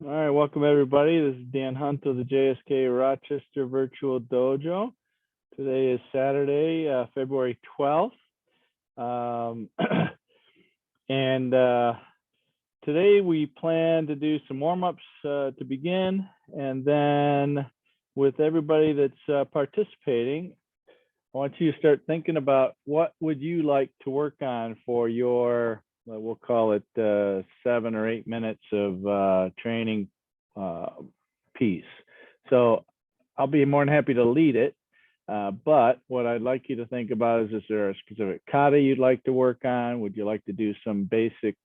All right, welcome everybody. This is Dan Hunt of the JSKA Rochester Virtual Dojo. Today is Saturday, February 12th. And today we plan to do some warm-ups to begin, and then with everybody that's participating, I want you to start thinking about what would you like to work on for your, we'll call it 7 or 8 minutes of training piece. So I'll be more than happy to lead it. But what I'd like you to think about is there a specific kata you'd like to work on? Would you like to do some basic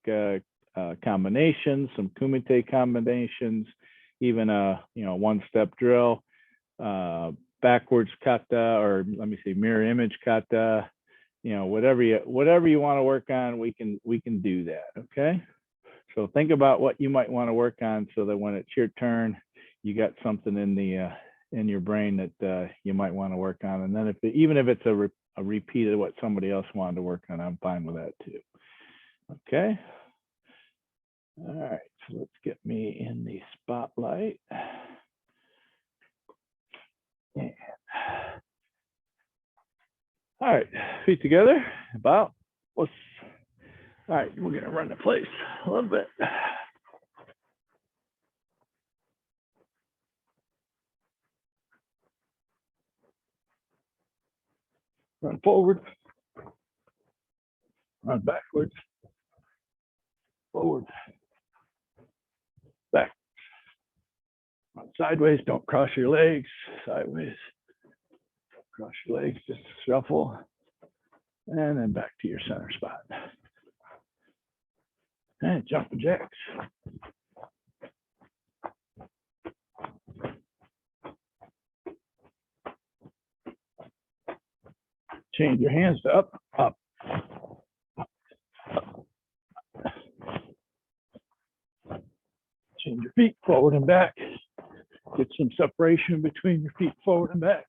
combinations, some kumite combinations, even a one-step drill, backwards kata, or let me say mirror image kata, whatever you want to work on, we can do that. Okay, so think about what you might want to work on so that when it's your turn, you got something in your brain that you might want to work on. And then even if it's a repeat of what somebody else wanted to work on, I'm fine with that too. Okay, all right, so let's get me in the spotlight. And all right, feet together, about. All right, we're gonna run the place a little bit. Run forward, run backwards, forward, back. Run sideways, don't cross your legs, sideways. Cross your legs, just shuffle, and then back to your center spot. And jumping jacks. Change your hands to up, up, up, up. Change your feet forward and back. Get some separation between your feet forward and back.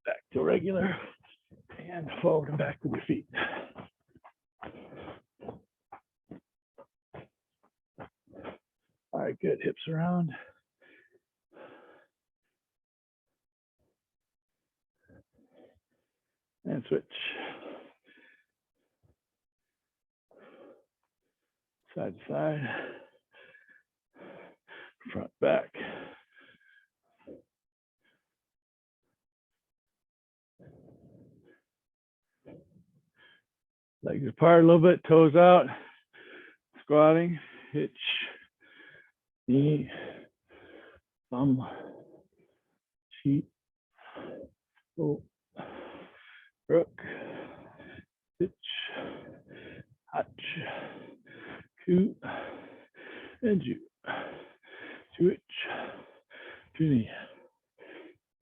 Back to regular and forward and back with your feet. All right, good. Hips around. And switch. Side to side. Front, back. Legs apart a little bit, toes out. Squatting, hitch, knee, thumb, cheek, oh, rook, hitch, hutch, coup, and ju, switch, to knee,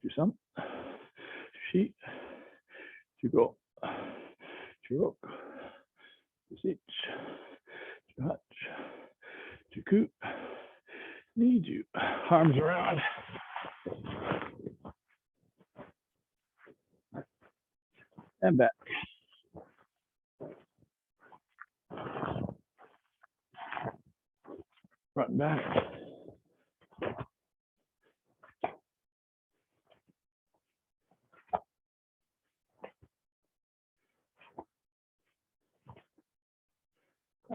to some, to sheet, to go, to rook, to hitch, to hutch, to coup, need you, arms around. And back. Front and back.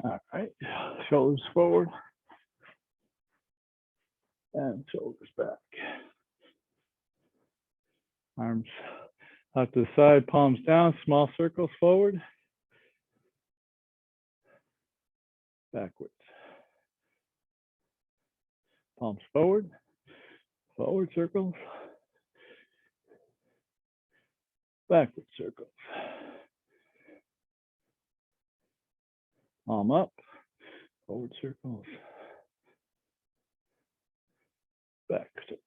All right, shoulders forward and shoulders back. Arms out to the side, palms down, small circles forward, backwards. Palms forward, forward circles, backward circles. Palm up, forward circles, back circles.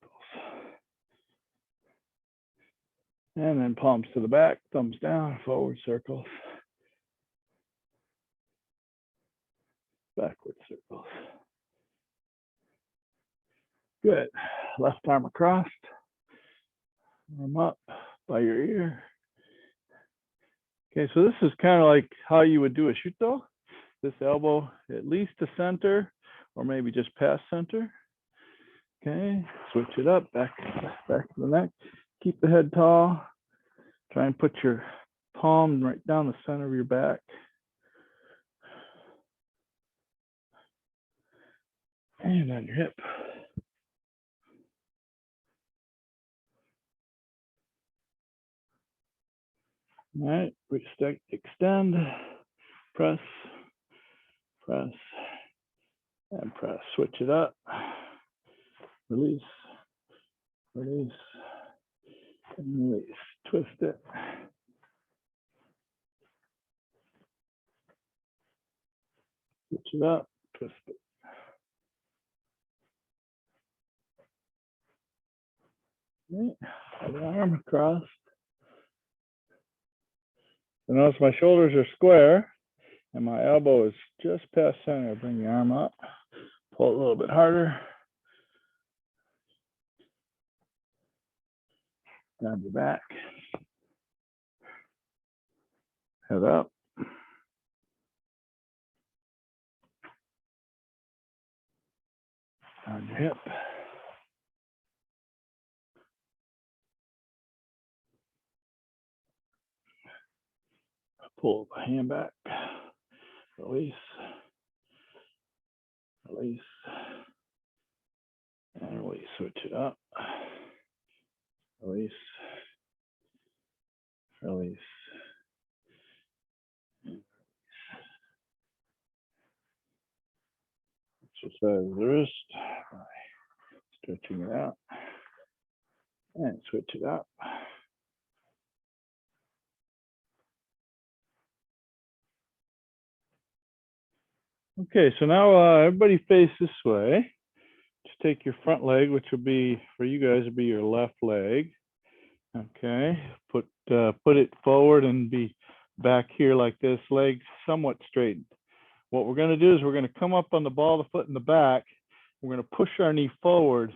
And then palms to the back, thumbs down, forward circles, backward circles. Good. Left arm across, arm up by your ear. Okay, so this is kind of like how you would do a shuto. this elbow at least to center, or maybe just past center. Okay, switch it up, back to the neck. Keep the head tall. Try and put your palm right down the center of your back. And on your hip. All right, extend, press, press, and press. Switch it up. Release, release, and release. Twist it. Switch it up, twist it. Okay. Other arm across. So notice my shoulders are square and my elbow is just past center. Bring the arm up, pull it a little bit harder. Grab your back. Head up. On your hip. Pull the hand back. Release. Release. And release. Switch it up. Release. Release. Exercise the wrist by stretching it out. And switch it up. Okay, so now everybody face this way. Just take your front leg, which will be, for you guys, will be your left leg. Okay, put it forward and be back here like this, legs somewhat straightened. What we're gonna do is we're gonna come up on the ball of the foot in the back. We're gonna push our knee forward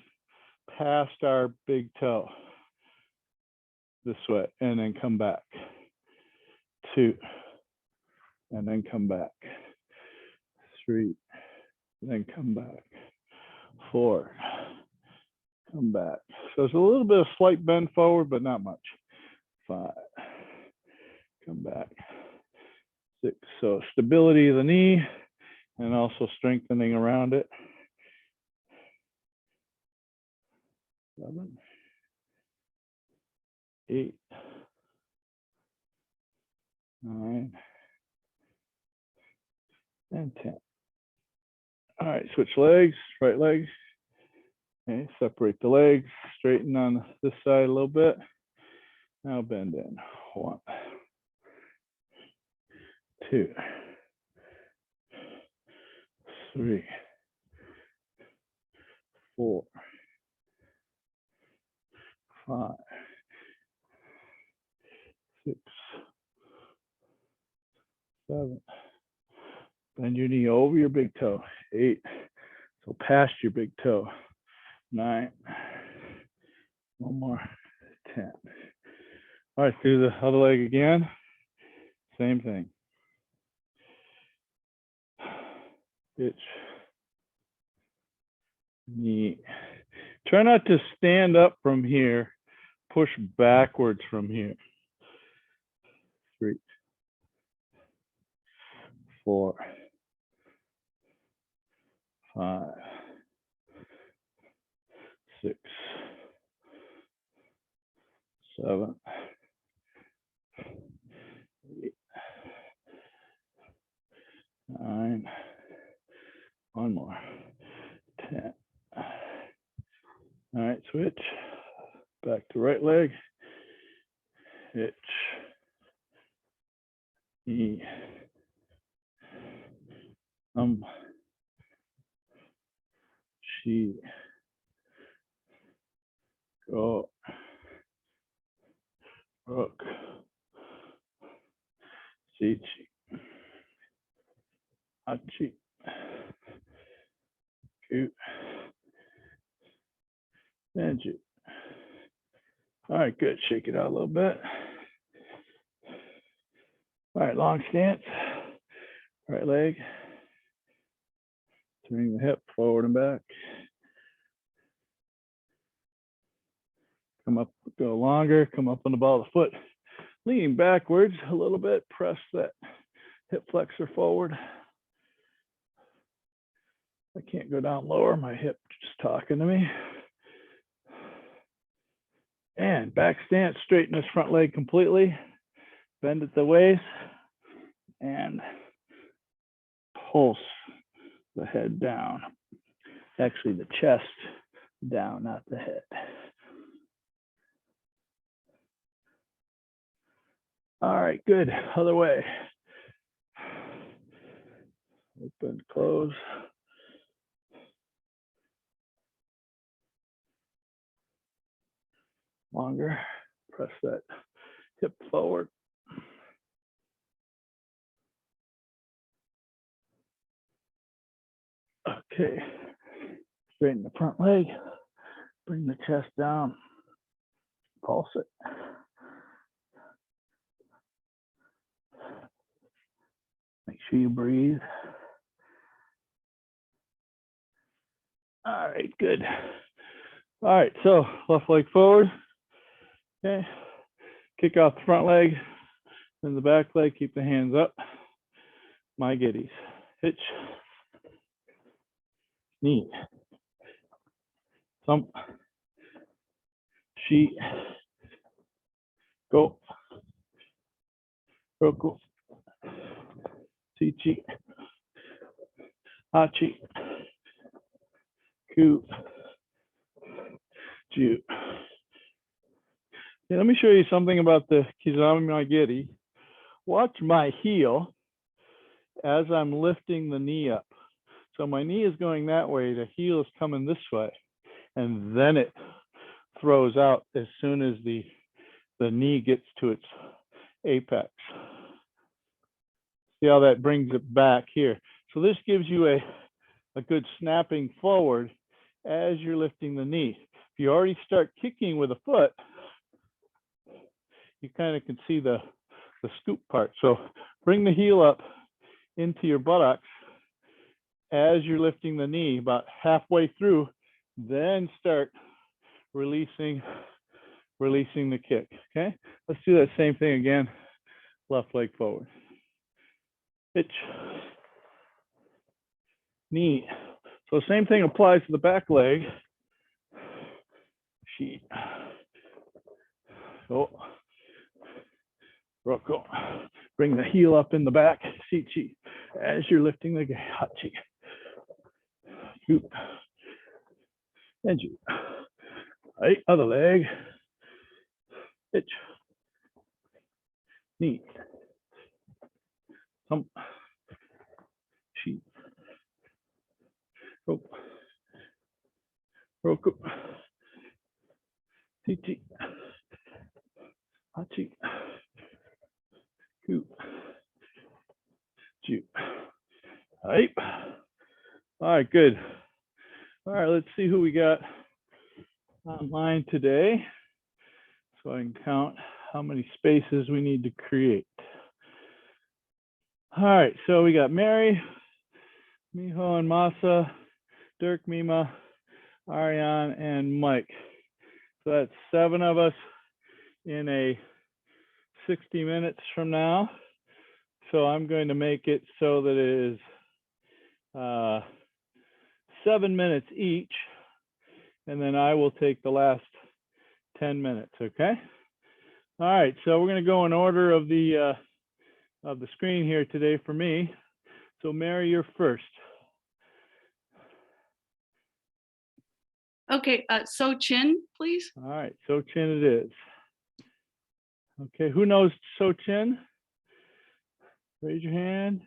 past our big toe. This way, and then come back. 2, and then come back. 3, and then come back. 4, come back. So it's a little bit of slight bend forward, but not much. 5, come back. 6, so stability of the knee and also strengthening around it. 7, 8, 9, and 10. All right, switch legs, right leg. Okay, separate the legs, straighten on this side a little bit. Now bend in. 1, 2, 3, 4, 5, 6, 7. Bend your knee over your big toe. 8, so past your big toe. 9, one more. 10. All right, do the other leg again. Same thing. Itch. Knee. Try not to stand up from here. Push backwards from here. 3, 4, 5, 6, 7, 8, 9. One more. 10. All right, switch. Back to right leg. Itch. Knee. She. Go. Rook. Chichi. Hachi. Ku. Benji. All right, good. Shake it out a little bit. All right, long stance. Right leg. Turning the hip forward and back. Come up, go longer, come up on the ball of the foot. Leaning backwards a little bit, press that hip flexor forward. I can't go down lower, my hip just talking to me. And back stance, straighten this front leg completely. Bend at the waist and pulse the head down. Actually, the chest down, not the head. All right, good. Other way. Open, close. Longer. Press that hip forward. Okay. Straighten the front leg. Bring the chest down. Pulse it. Make sure you breathe. All right, good. All right, so left leg forward. Okay. Kick off the front leg, then the back leg. Keep the hands up. My giddies. Hitch. Knee. Thump. Sheet. Go. Roku. Chichi. Hachi. Ku. Ju. Okay, let me show you something about the Kizami Magiri. Watch my heel as I'm lifting the knee up. So my knee is going that way, the heel is coming this way, and then it throws out as soon as the knee gets to its apex. See how that brings it back here. So this gives you a good snapping forward as you're lifting the knee. If you already start kicking with a foot, you kind of can see the scoop part. So bring the heel up into your buttocks as you're lifting the knee, about halfway through, then start releasing the kick. Okay, let's do that same thing again. Left leg forward. Hitch. Knee. So same thing applies to the back leg. Sheet. Go. Roko. Bring the heel up in the back. Shichi. As you're lifting the hachi. Scoop. And you. Right, other leg. Hitch. Knee. Thump. Sheet. Rope. Roku. Chichi. Hachi. Ku. Ju. All right, good. All right, let's see who we got online today, so I can count how many spaces we need to create. All right, so we got Mary, Miho and Masa, Dirk, Mima, Ariane, and Mike. So that's 7 of us in a 60 minutes from now. So I'm going to make it so that it is 7 minutes each, and then I will take the last 10 minutes, okay? All right, so we're gonna go in order of the screen here today for me. So Mary, you're first. Okay, Sochin, please. All right, Sochin it is. Okay, who knows Sochin? Raise your hand.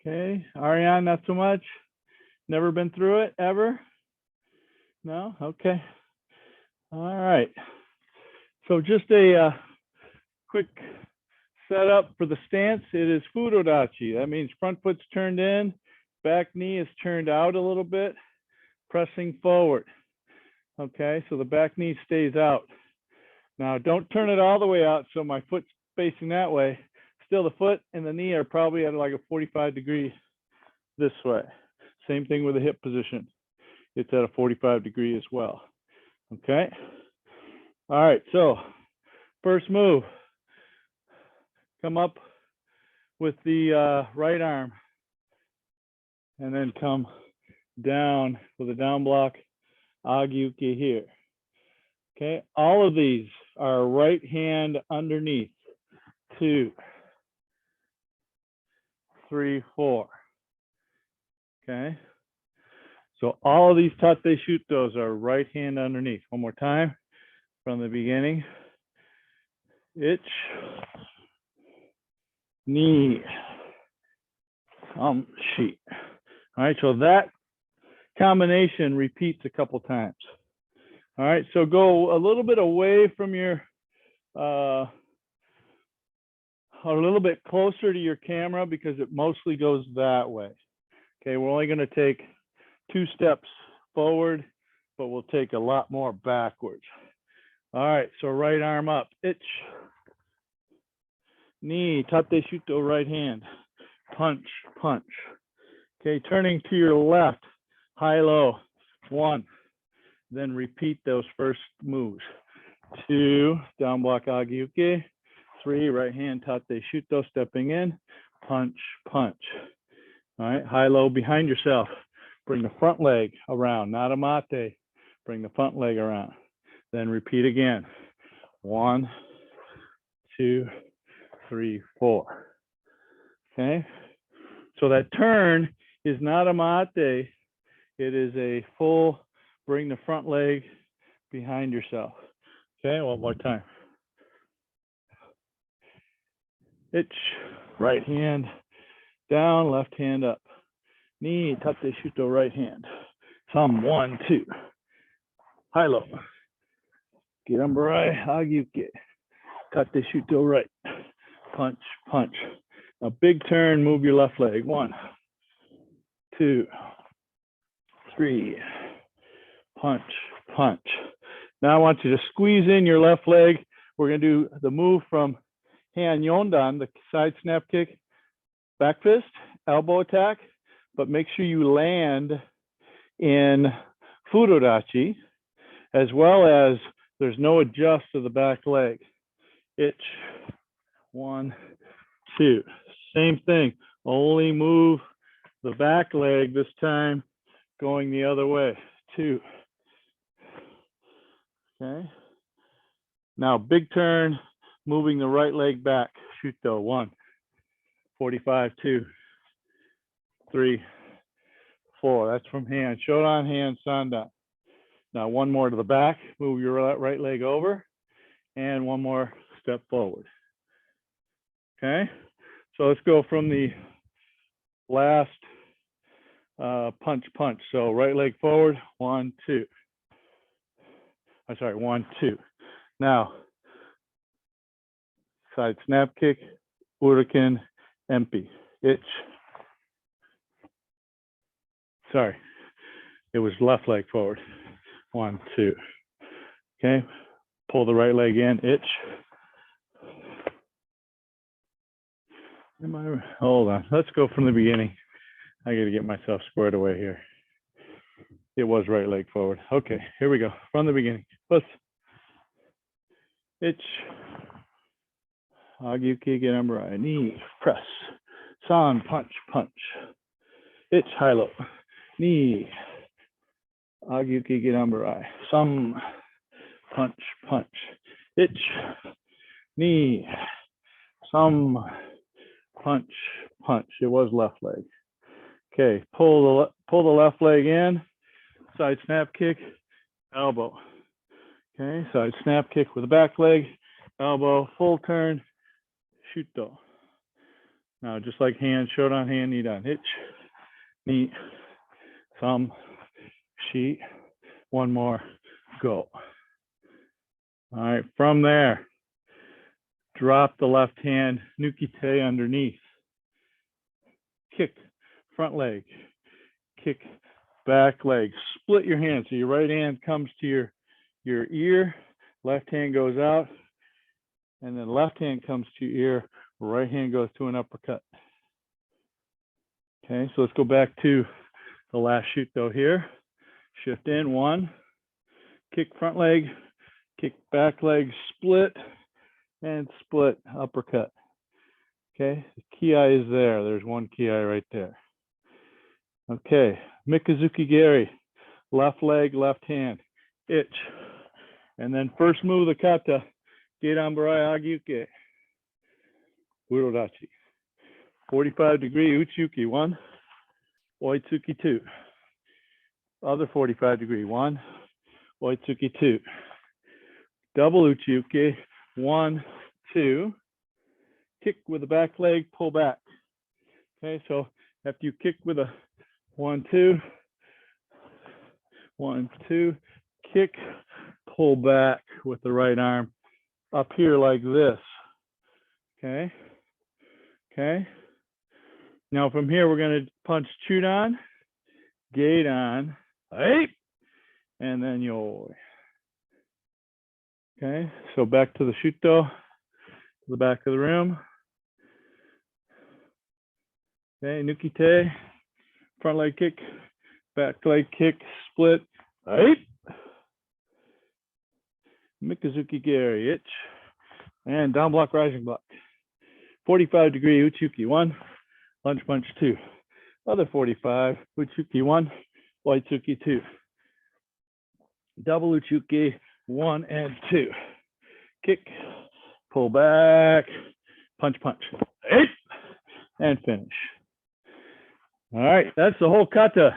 Okay, Ariane, not so much. Never been through it ever? No? Okay. All right. So just a quick setup for the stance. It is fudodachi. That means front foot's turned in, back knee is turned out a little bit, pressing forward. Okay, so the back knee stays out. Now don't turn it all the way out so my foot's facing that way. still the foot and the knee are probably at like a 45 degree this way. Same thing with the hip position. It's at a 45 degree as well. Okay. All right. So first move, come up with the right arm and then come down with a down block, Awase Uke here. Okay. All of these are right hand underneath. 2, 3, 4. Okay. So all of these tate shutos are right hand underneath. One more time from the beginning. Ich, ni, shi. All right, so that combination repeats a couple times. All right, so go a little bit away from your, a little bit closer to your camera because it mostly goes that way. Okay, we're only going to take 2 steps forward, but we'll take a lot more backwards. All right, so right arm up, ich, ni, tate shuto, right hand, punch, punch. Okay, turning to your left, high, low, 1. Then repeat those first moves. 2, down block Awase Uke. 3, right hand tate shuto, stepping in, punch, punch. All right, high, low behind yourself. Bring the front leg around, not a mate. Bring the front leg around. Then repeat again. 1, 2, 3, 4. Okay, so that turn is not a mate. It is a full, bring the front leg behind yourself. Okay, one more time. Ich, right hand down, left hand up. Ni, tate shuto, right hand. Some 1, 2. High, low. Girambarai, Awase Uke. Tate shuto, right. Punch, punch. A big turn, move your left leg. 1, 2, 3. Punch, punch. Now I want you to squeeze in your left leg. We're going to do the move from hand yondan, the side snap kick, back fist, elbow attack, but make sure you land in fudodachi, as well as there's no adjust to the back leg. Ich, 1, 2. Same thing, only move the back leg this time going the other way. 2. Okay. Now big turn, moving the right leg back. Shuto. 1, 45, 2, 3, 4. That's from hand. Shodan, hand, sandan. Now one more to the back. Move your right leg over, and one more step forward. Okay. So let's go from the last punch, punch. So right leg forward. 1, 2. I'm sorry. 1, 2. Now side snap kick, uriken, empi. Ich. Sorry, it was left leg forward. 1, 2. Okay, pull the right leg in. Ich. Hold on. Let's go from the beginning. I got to get myself squared away here. It was right leg forward. Okay, here we go. From the beginning. Let's. Ich. Awase Uke, Girambarai, knee, press. San, punch, punch. Ich, high, low. Knee. Awase Uke, Girambarai. Some, punch, punch. Ich. Knee. Some, punch, punch. It was left leg. Okay, pull the left leg in. Side snap kick, elbow. Okay, side snap kick with the back leg, elbow, full turn, shuto. Now, just like hand, shodan, hand, nidan. Ich, ni, thumb, shi. One more, go. All right, from there, drop the left hand, nukite underneath. Kick, front leg, kick, back leg. Split your hand. So your right hand comes to your ear, left hand goes out, and then left hand comes to your ear right hand goes to an uppercut. Okay, so let's go back to the last Shuto here. Shift in, 1, kick front leg, kick back leg, split, and split, uppercut. Okay, the Ki is there. There's one Ki right there. Okay, Mikazuki Geri, left leg, left hand, itch. And then first move of the kata, Geidan Barai Uke, Urodachi. 45-degree Uchiuki, 1, Oitsuki, 2. Other 45-degree, 1, Oitsuki, 2. Double Uchiuki, 1, 2. Kick with the back leg, pull back. Okay, so after you kick with a 1, 2, 1, 2, kick, pull back with the right arm up here like this. Okay, okay. Now from here, we're going to punch Chudan, Geidan, right, and then Yoi. Okay, so back to the Shuto, to the back of the room. Okay, Nukite, front leg kick, back leg kick, split, right. Mikazuki Geri, itch, and down block, rising block. 45-degree Uchiuki, 1, lunge punch, 2. Other 45, Uchiuki, 1, Oitsuki, 2. Double Uchiuki, 1 and 2. Kick, pull back, punch, punch, right, and finish. All right, that's the whole kata.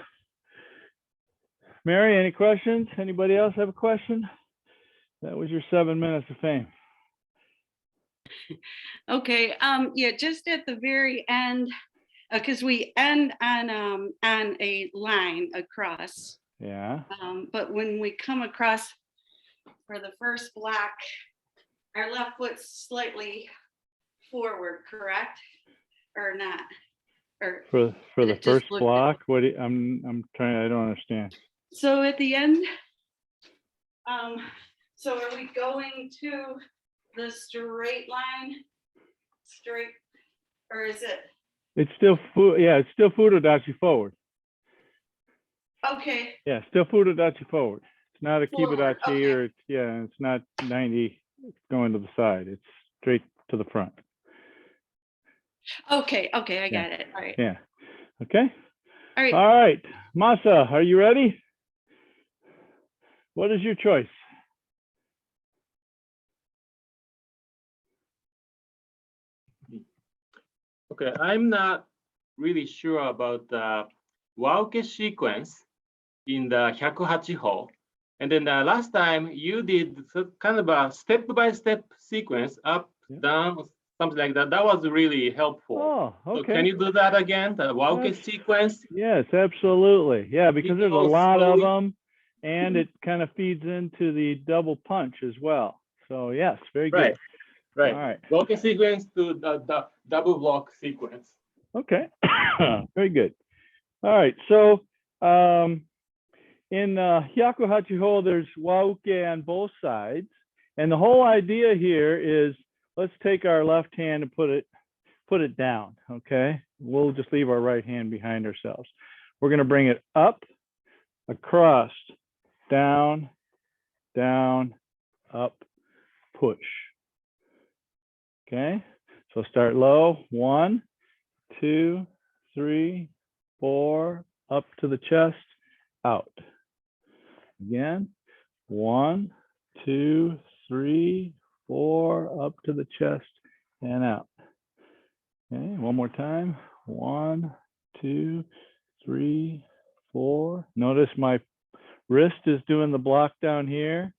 Mary, any questions? Anybody else have a question? That was your 7 minutes of fame. Okay, yeah, just at the very end, because we end on a line across. Yeah. But when we come across for the first block, our left foot's slightly forward, correct? Or not? Or For the it just first looked- block, what do you, I'm trying, I don't understand. So at the end, so are we going to the straight line? Straight, or is it? It's still yeah, it's still Fudodachi forward. Okay, Yeah, still Fudodachi forward. It's not a Forward, Kibadachi okay. or it's, yeah, it's not 90 going to the side. It's straight to the front. okay, I Yeah. got it. All right. Yeah. Okay. All right. All right. Masa, are you ready? What is your choice? Okay, I'm not really sure about the Wauke sequence in the 108 hole. And then last time you did kind of a step-by-step sequence, up, Yeah. down, something like that. That was really helpful. Oh, So okay. can you do that again, the Wauke Yes. sequence? Yes, absolutely. Yeah, because there's a Go lot of slowly. them, and it kind of feeds into the double punch as well. So yes, very good. Right, right. All right. Wauke sequence to the double block sequence. Okay. Very good. All right. So in Hyaku Hachiho, there's Wauke on both sides. And the whole idea here is let's take our left hand and put it down. Okay. We'll just leave our right hand behind ourselves. We're going to bring it up, across, down, down, up, push. Okay. So start low. 1, 2, 3, 4, up to the chest, out. Again, 1, 2, 3, 4, up to the chest and out. Okay, one more time. 1, 2, 3, 4. Notice my wrist is doing the block down here.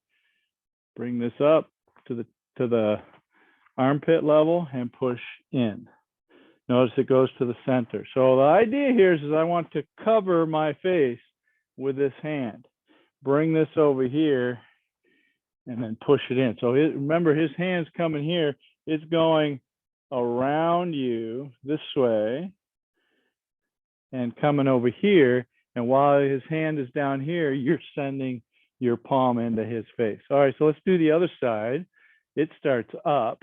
Bring this up to the armpit level and push in. Notice it goes to the center. So the idea here is I want to cover my face with this hand. Bring this over here and then push it in. So remember, his hand's coming here. It's going around you this way and coming over here. And while his hand is down here, you're sending your palm into his face. All right, so let's do the other side. It starts up.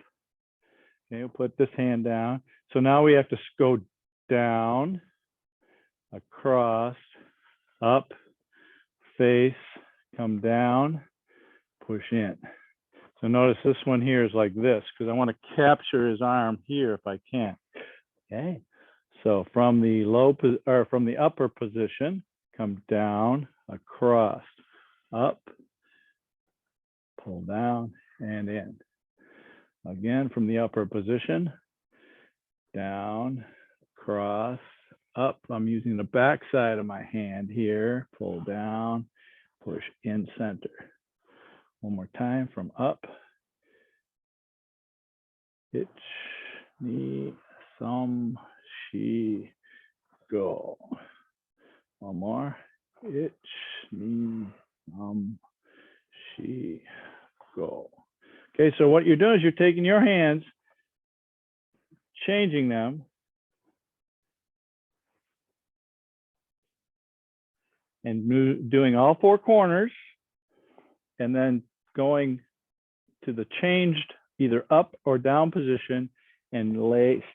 Okay, we'll put this hand down. So now we have to go down, across, up, face, come down, push in. So notice this one here is like this because I want to capture his arm here if I can. Okay. So from the from the upper position, come down, across, up, pull down and in. Again, from the upper position, down, across, up. I'm using the back side of my hand here, pull down, push in center. One more time from up. Ich, ni, thumb, she, go. One more. Ich, ni, thumb, she, go. Okay, so what you're doing is you're taking your hands, changing them, and doing all four corners, and then going to the changed either up or down position and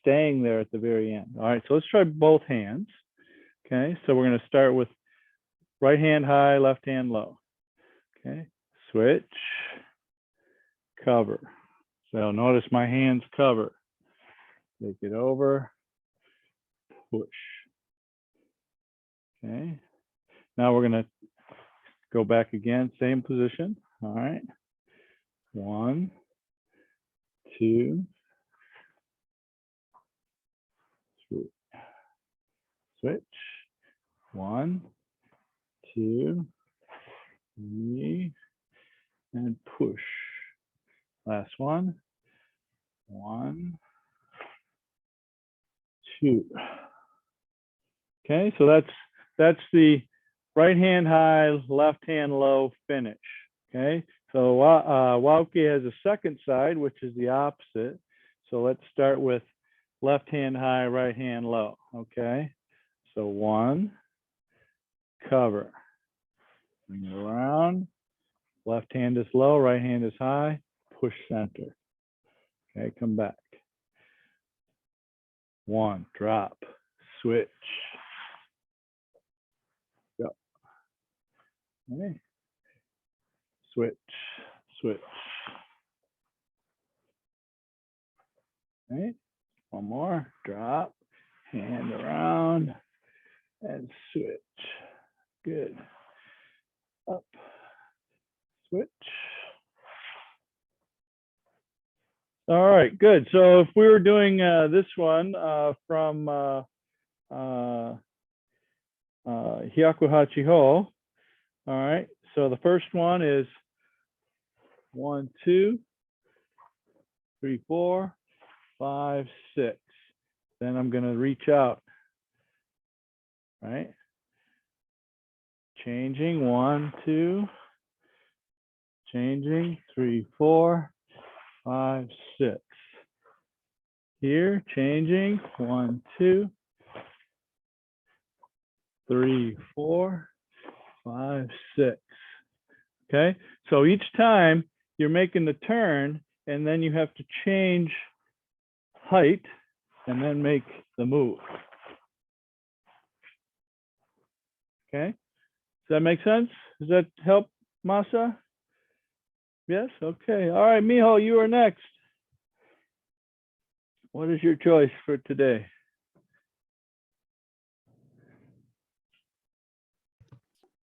staying there at the very end. All right, so let's try both hands. Okay, so we're going to start with right hand high, left hand low. Okay, switch, cover. So notice my hands cover. Take it over, push. Okay, now we're going to go back again, same position. All right, 1, 2, 3. Switch. 1, 2, 3, and push. Last one. 1, 2. Okay, so that's the right hand high, left hand low finish. Okay, so Wauke has a second side, which is the opposite. So let's start with left hand high, right hand low. Okay, so 1, cover, bring it around. Left hand is low, right hand is high, push center. Okay, come back. 1, drop, switch. Go. Okay. Switch, switch. Okay, one more, drop, hand around, and switch. Good. Up, switch. All right, good. So if we were doing this one from Hyakuhachi Ho, all right, so the first one is 1, 2, 3, 4, 5, 6. Then I'm going to reach out, right? Changing 1, 2, changing 3, 4, 5, 6. Here, changing 1, 2, 3, 4, 5, 6. Okay, so each time you're making the turn, and then you have to change height and then make the move. Okay, does that make sense? Does that help, Masa? Yes, okay. All right, Miho, you are next. What is your choice for today?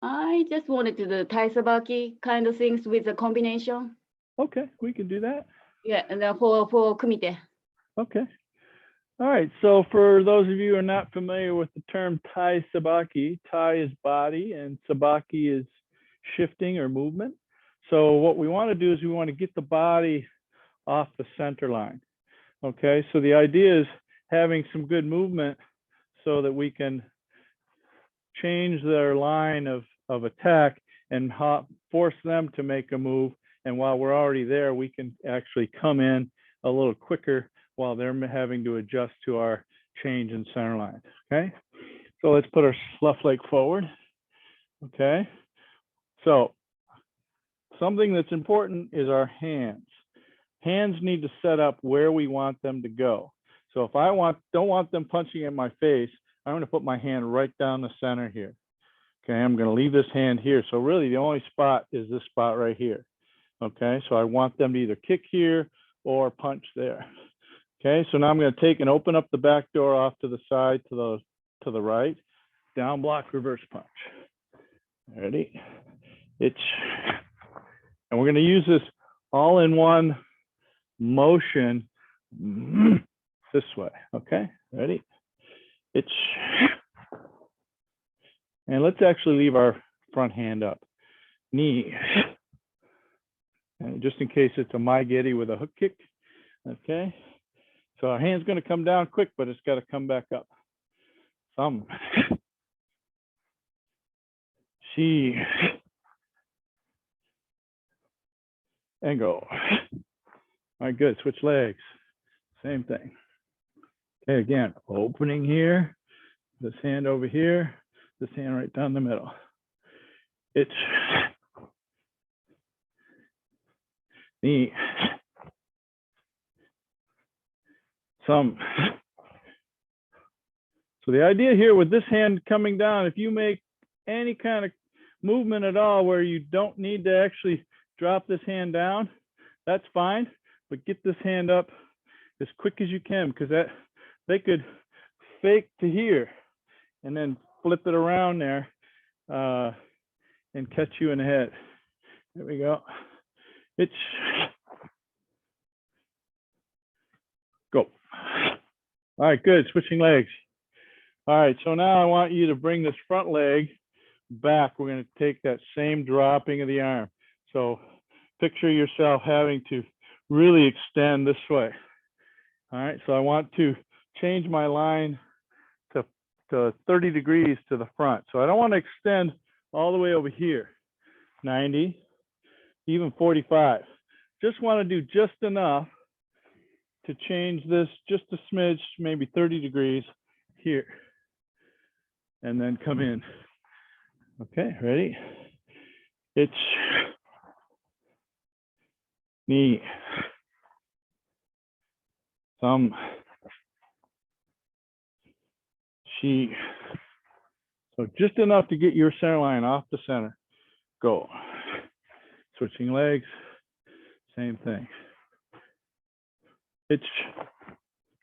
I just wanted to do Tai Sabake kind of things with the combination. Okay, we can do that. Yeah, and then for kumite. Okay. All right, so for those of you who are not familiar with the term Tai Sabake, Tai is body and Sabake is shifting or movement. So what we want to do is we want to get the body off the center line. Okay, so the idea is having some good movement so that we can change their line of attack and force them to make a move. And while we're already there, we can actually come in a little quicker while they're having to adjust to our change in center line. Okay, so let's put our left leg forward. Okay, so something that's important is our hands. hands need to set up where we want them to go. So if I don't want them punching at my face, I'm going to put my hand right down the center here. Okay, I'm going to leave this hand here. So really the only spot is this spot right here. Okay, so I want them to either kick here or punch there. Okay, so now I'm going to take and open up the back door off to the side, to the right, down block, reverse punch. Ready? And we're going to use this all in one motion this way. Okay, ready? And let's actually leave our front hand up. Knee. And just in case it's a maigeri with a hook kick. Okay. So our hand's going to come down quick, but it's got to come back up. Thumb. Shi. And go. All right, good. Switch legs. Same thing. Okay, again, opening here. This hand over here. This hand right down the middle. Knee. Thumb. So the idea here with this hand coming down, if you make any kind of movement at all where you don't need to actually drop this hand down, that's fine, but get this hand up as quick as you can, because they could fake to here and then flip it around there and catch you in the head. There we go. Go. All right, good. Switching legs. All right, so now I want you to bring this front leg back. We're going to take that same dropping of the arm. So picture yourself having to really extend this way. All right, so I want to change my line to 30 degrees to the front. So I don't want to extend all the way over here, 90, even 45. Just want to do just enough to change this just a smidge, maybe 30 degrees here, and then come in. Okay, ready? Knee, thumb, shi. So just enough to get your center line off the center. Go. Switching legs, same thing.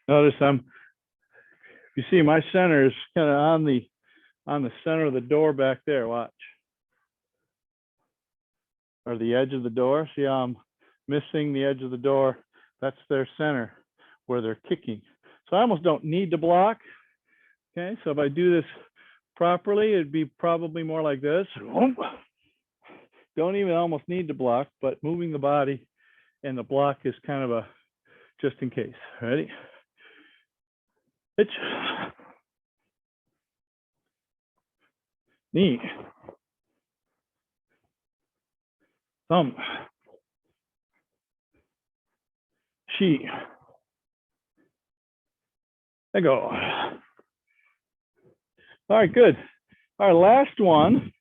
Notice you see my center is kind of on the center of the door back there. Watch. Or the edge of the door. See how I'm missing the edge of the door? That's their center where they're kicking. So I almost don't need to block. Okay, so if I do this properly, it'd be probably more like this. Don't even almost need to block, but moving the body and the block is kind of a just in case. Ready? Knee, thumb, shi, and go. All right, good. Our last one,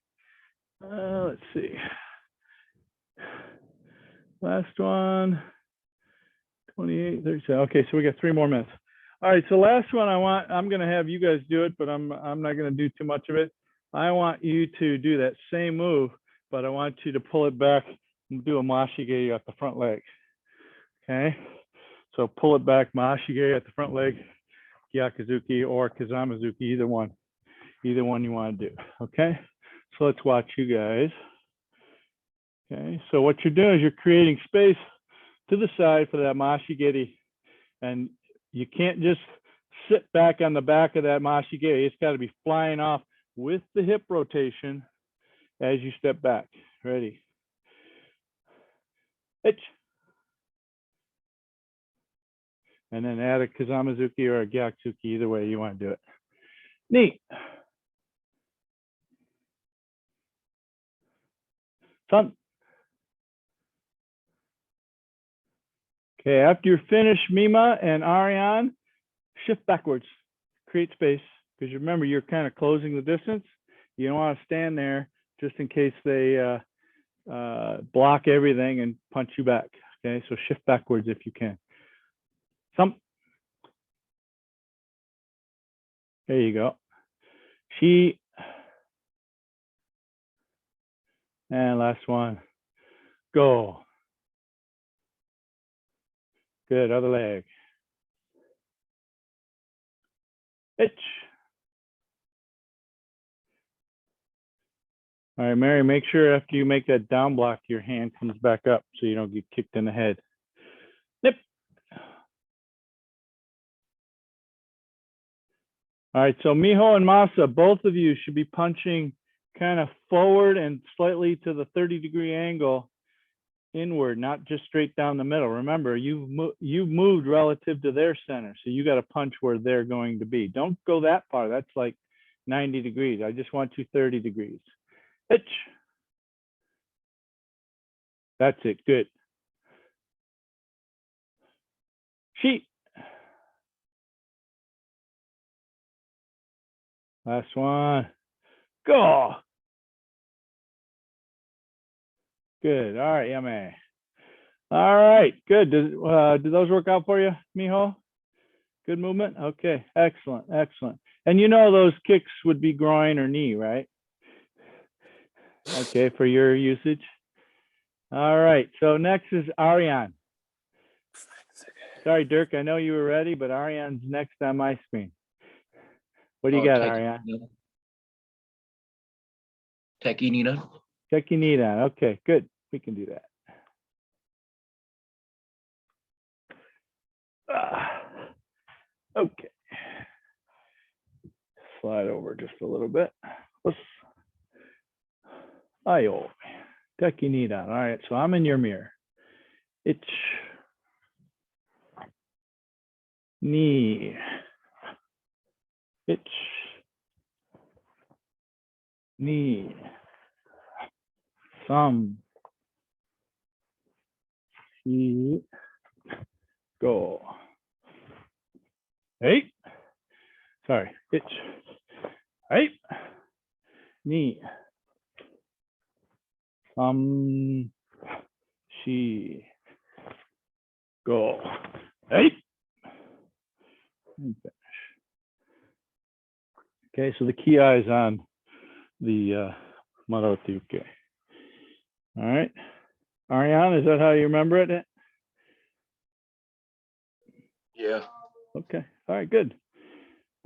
let's see. Last one, 28, 37. Okay, so we got 3 more minutes. All right, so last one I'm going to have you guys do it, but I'm not going to do too much of it. I want you to do that same move, but I want you to pull it back and do a mashigeri at the front leg. Okay, so pull it back, mashigeri at the front leg, gyakuzuki or kazamazuki, either one you want to do. Okay, so let's watch you guys. Okay, so what you're doing is you're creating space to the side for that mashigeri, and you can't just sit back on the back of that mashigeri. It's got to be flying off with the hip rotation as you step back. Ready? And then add a kazamazuki or a gyakuzuki, either way you want to do it. Knee. Thumb. Okay, after you're finished, Mima and Ariane, shift backwards, create space, because you remember you're kind of closing the distance. You don't want to stand there just in case they block everything and punch you back. Okay, so shift backwards if you can. Some. There you go. She. And last one. Go. Good, other leg. Itch. All right, Mary, make sure after you make that down block, your hand comes back up so you don't get kicked in the head. Nip. All right, so Miho and Masa, both of you should be punching kind of forward and slightly to the 30-degree angle inward, not just straight down the middle. Remember, you've moved relative to their center, so you got to punch where they're going to be. Don't go that far. That's like 90 degrees. I just want you 30 degrees. Itch. That's it. Good. Sheet. Last one. Go. Good. All right, yummy. All right, good. Did those work out for you, Miho? Good movement? Okay, excellent, excellent. And you know those kicks would be groin or knee, right? Okay, for your usage. All right, so next is Ariane. Sorry, Dirk, I know you were ready, but Ariane's next on my screen. What do you got, Ariane? Tekki Nidan. Tekki Nidan. Okay, good. We can do that. Okay. Slide over just a little bit. Ayo. Tekki Nidan. All right, so I'm in your mirror. Itch. Knee. Itch. Knee. Thumb. Feet. Go. Hey. Sorry. Itch. Hey. Knee. Thumb. She. Go. Hey. And finish. Okay, so the key eye is on the Awase Uke. All right. Ariane, is that how you remember it? Yeah. Okay. All right, good.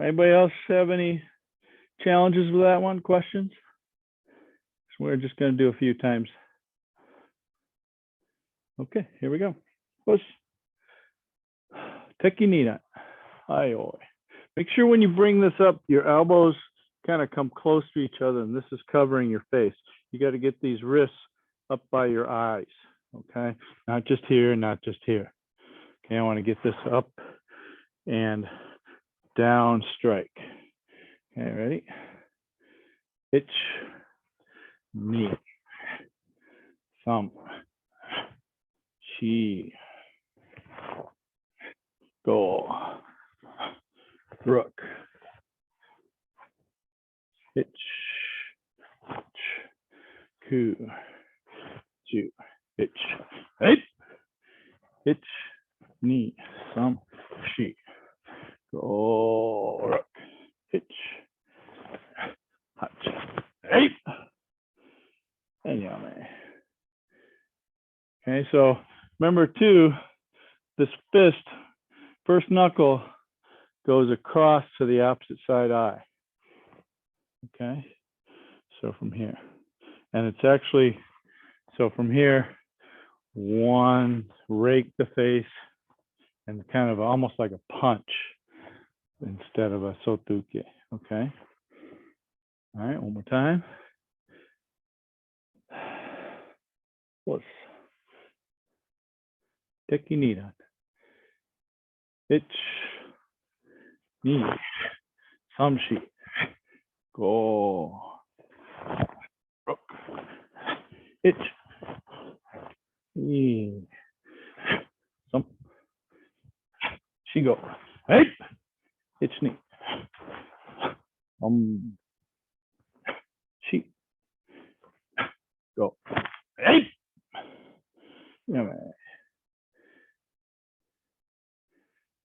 Anybody else have any challenges with that one? Questions? So we're just going to do a few times. Okay, here we go. Push. Tekki Nidan. Ayo. Make sure when you bring this up, your elbows kind of come close to each other, and this is covering your face. You got to get these wrists up by your eyes, okay? Not just here, not just here. Okay, I want to get this up and down strike. Okay, ready? Itch, knee, thumb, chi, go, rook, itch, ku, ju, itch, hey, itch, knee, thumb, chi, go, rook, itch, hutch, hey, and yame. Okay, so remember too, this fist, first knuckle goes across to the opposite side eye. Okay, so from here, and it's actually, so from here, one, rake the face, and kind of almost like a punch instead of a sotuke. Okay, all right, one more time. Let's Tekki Nidan. Itch, knee, thumb sheet, go, rook, itch, knee, thumb, she go, hey, itch knee, she go, hey, yeah, man.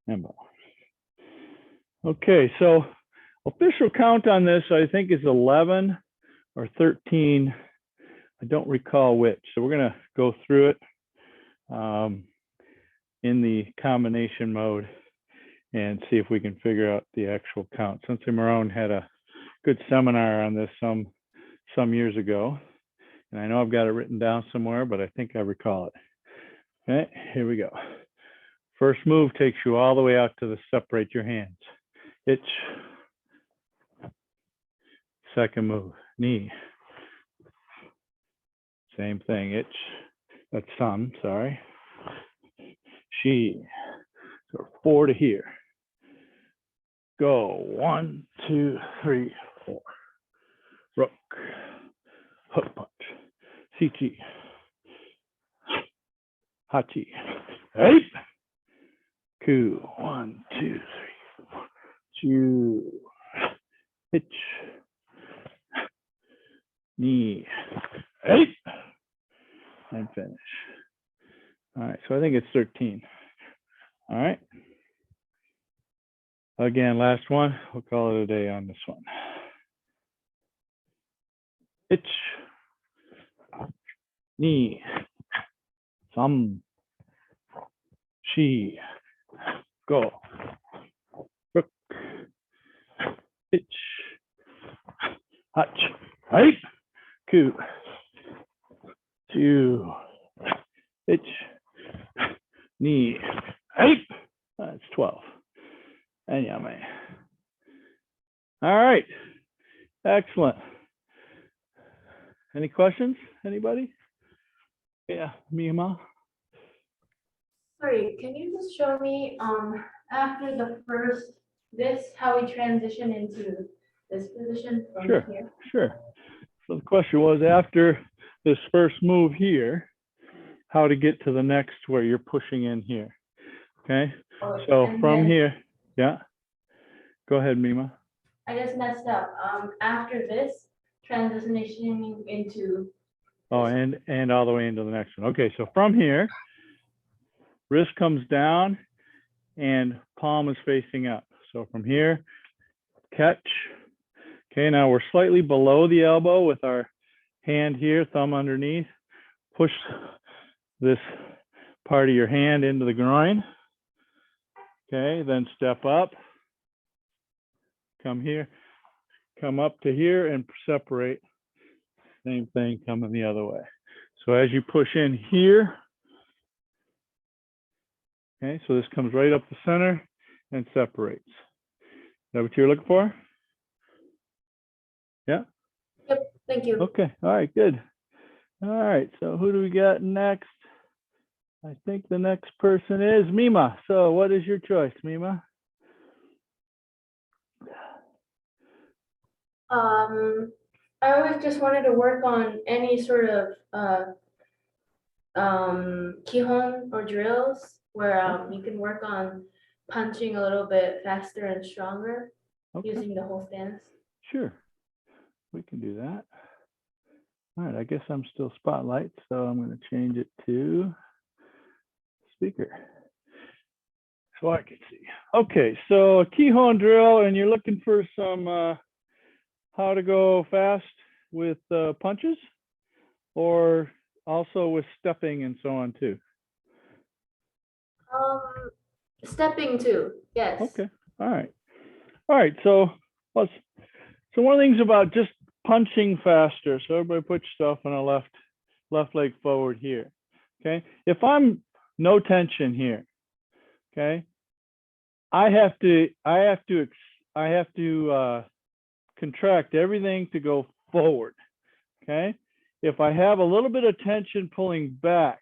Embo. Okay, so official count on this, I think, is 11 or 13. I don't recall which. So we're going to go through it in the combination mode and see if we can figure out the actual count. Sensei Marone had a good seminar on this some years ago, and I know I've got it written down somewhere, but I think I recall it. Okay, here we go. First move takes you all the way out to the separate your hands. Itch. Second move, knee. Same thing, itch. That's some, sorry. She. So 4 to here. Go, 1, 2, 3, 4. Rook. Hook punch. Sichi. Hachi. Hey. Ku. 1, 2, 3, 4. Chu. Hitch. Knee. Hey. And finish. All right, so I think it's 13. All right. Again, last one. We'll call it a day on this one. Itch. Knee. Thumb. She. Go. Rook. Itch. Hutch. Right. Ku. 2. Itch. Knee. Right. That's 12. And yame. All right. Excellent. Any questions? Anybody? Yeah, Mima. Sorry, can you just show me after the first how we transition into this position from Sure. here? Sure. So the question was, after this first move here, how to get to the next where you're pushing in here. Okay. Oh, So and from then here, yeah. Go ahead, Mima. I just messed up. After this, transitioning into Oh, and all the way into the next one. Okay, so from here, wrist comes down and palm is facing up. So from here, catch. Okay, now we're slightly below the elbow with our hand here, thumb underneath. Push this part of your hand into the groin. Okay, then step up. Come here, come up to here and separate. Same thing coming the other way. So as you push in here, okay, so this comes right up the center and separates. Is that what you're looking for? Yeah? Yep, thank you. Okay, all right, good. All right, so who do we got next? I think the next person is Mima. So what is your choice, Mima? I always just wanted to work on any sort of keyhole or drills where you can work on punching a little bit faster and stronger Okay, using the whole stance. sure. We can do that. All right, I guess I'm still spotlight, so I'm going to change it to speaker so I can see. Okay, so a keyhole drill, and you're looking for some how to go fast with punches, or also with stepping and so on too. Stepping too, yes. Okay, all right. So one of the things about just punching faster. So everybody put yourself on a left leg forward here. Okay, if I'm no tension here, okay, I have to contract everything to go forward. Okay, if I have a little bit of tension pulling back,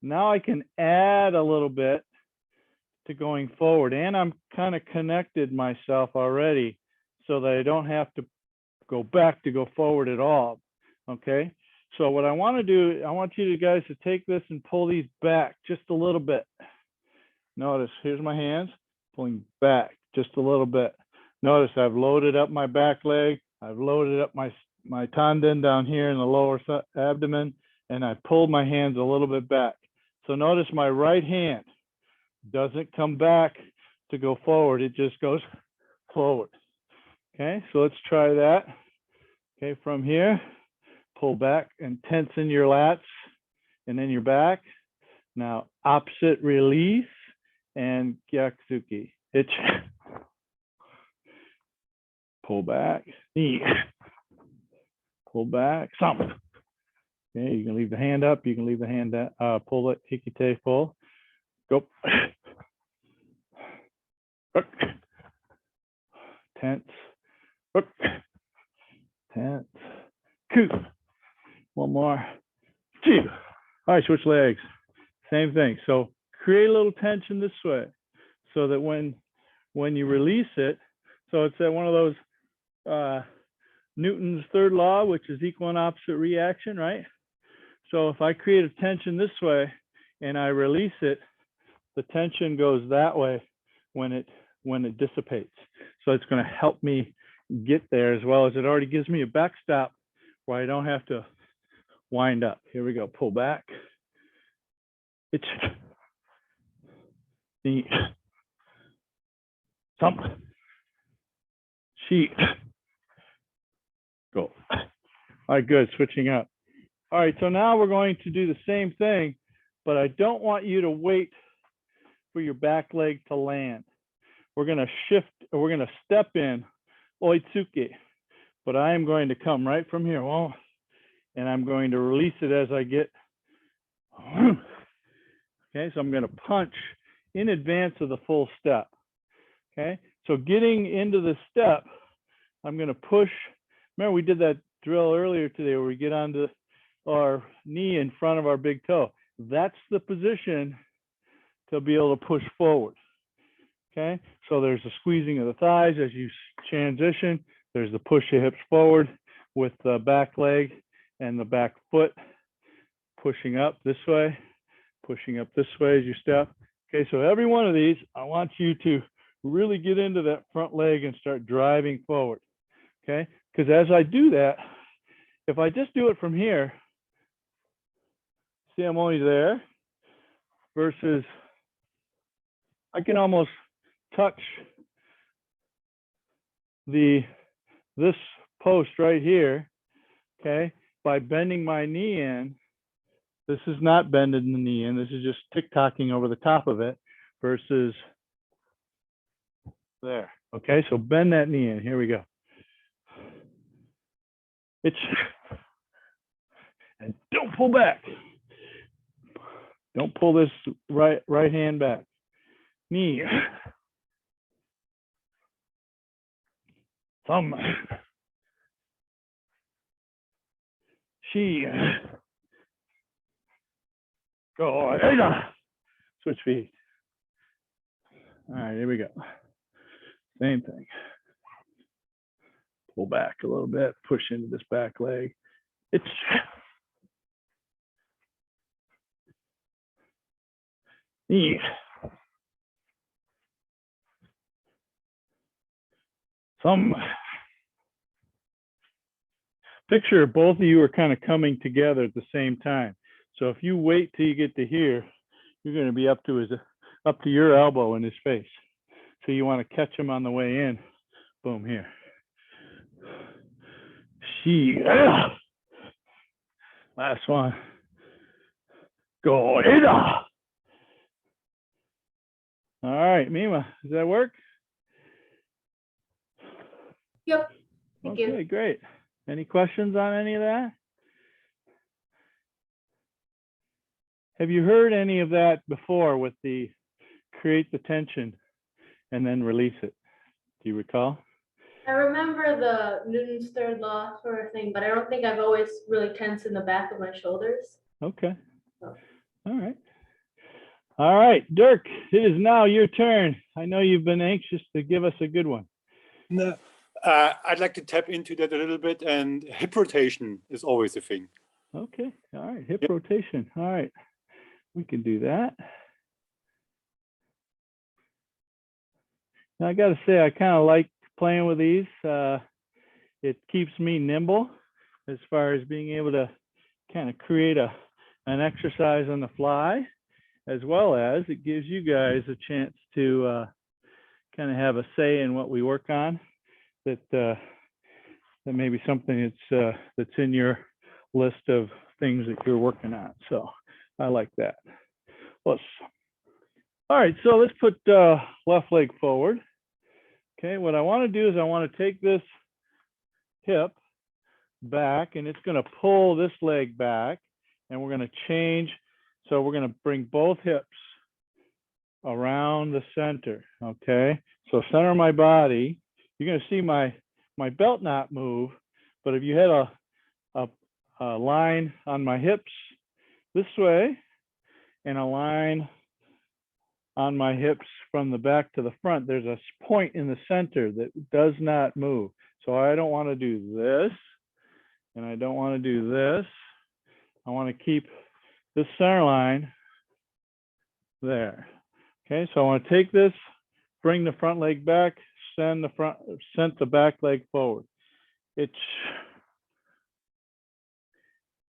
now I can add a little bit to going forward, and I'm kind of connected myself already so that I don't have to go back to go forward at all. Okay, so what I want to do, I want you guys to take this and pull these back just a little bit. Notice, here's my hands pulling back just a little bit. Notice I've loaded up my back leg, I've loaded up my tendon down here in the lower abdomen, and I pulled my hands a little bit back. So notice my right hand Doesn't come back to go forward. It just goes forward. Okay, so let's try that. Okay, from here, pull back and tension your lats and then your back. Now, opposite release and gyatsuki. Itch. Pull back, knee. Pull back, some. Okay, you can leave the hand up. You can leave the hand down. Pull it, hikite, pull. Go. Tense. Tense. Coup. One more. Two. All right, switch legs. Same thing. So create a little tension this way so that when you release it, so it's one of those Newton's third law, which is equal and opposite reaction, right? So if I create a tension this way and I release it, the tension goes that way when it dissipates. So it's going to help me get there, as well as it already gives me a backstop where I don't have to wind up. Here we go. Pull back. It's the thump. Sheet. Go. All right, good. Switching up. All right, so now we're going to do the same thing, but I don't want you to wait for your back leg to land. We're going to shift, or we're going to step in oitsuke, but I am going to come right from here. Well, and I'm going to release it as I get. Okay, so I'm going to punch in advance of the full step. Okay, so getting into the step, I'm going to push. Remember, we did that drill earlier today where we get onto our knee in front of our big toe. That's the position to be able to push forward. Okay, so there's the squeezing of the thighs as you transition. There's the push your hips forward with the back leg and the back foot pushing up this way, pushing up this way as you step. Okay, so every one of these, I want you to really get into that front leg and start driving forward. Okay, because as I do that, if I just do it from here, see, I'm only there, versus I can almost touch this post right here, okay, by bending my knee in. This is not bending the knee in, this is just tick-tocking over the top of it, versus there. Okay, so bend that knee in. Here we go. And don't pull back. Don't pull this right hand back. Knee. Thumb. She. Go. Switch feet. All right, here we go. Same thing. Pull back a little bit, push into this back leg. It's knee. Thumb. Picture both of you are kind of coming together at the same time. So if you wait till you get to here, you're going to be up to your elbow in his face. So you want to catch him on the way in. Boom, here. She. Last one. Go. All right, Mima, does that work? Yep. Thank you. Okay, great. Any questions on any of that? Have you heard any of that before with the create the tension and then release it? Do you recall? I remember the Newton's third law sort of thing, but I don't think I've always really tensed in the back of my shoulders. Okay. Oh. All right. All right, Dirk, it is now your turn. I know you've been anxious to give us a good one. No, I'd like to tap into that a little bit, and hip rotation is always a thing. Okay. All right. Hip rotation. All right. We can do that. Now, I got to say, I kind of like playing with these. It keeps me nimble as far as being able to kind of create an exercise on the fly. as well as it gives you guys a chance to kind of have a say in what we work on. That may be something that's in your list of things that you're working on. So I like that. All right, so let's put left leg forward. Okay, what I want to do is I want to take this hip back, and it's going to pull this leg back, and we're going to change. So we're going to bring both hips around the center. Okay, so center of my body, you're going to see my belt not move, but if you had a line on my hips this way and a line on my hips from the back to the front, there's a point in the center that does not move. So I don't want to do this, and I don't want to do this. I want to keep this center line there. Okay, so I want to take this, bring the front leg back, send the back leg forward. It's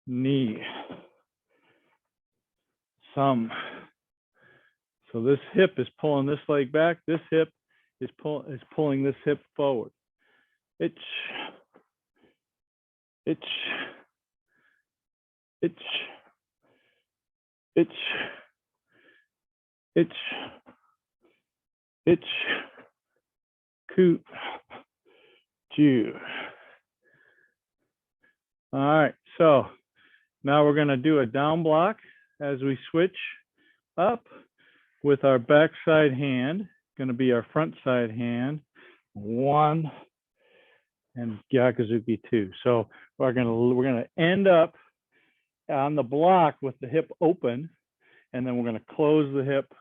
knee, some. So this hip is pulling this leg back. This hip is pulling this hip forward. It's coot, Jew. All right, so now we're going to do a down block as we switch up with our backside hand, going to be our front side hand, 1, and Gyakuzuki 2. So we're going to end up on the block with the hip open, and then we're going to close the hip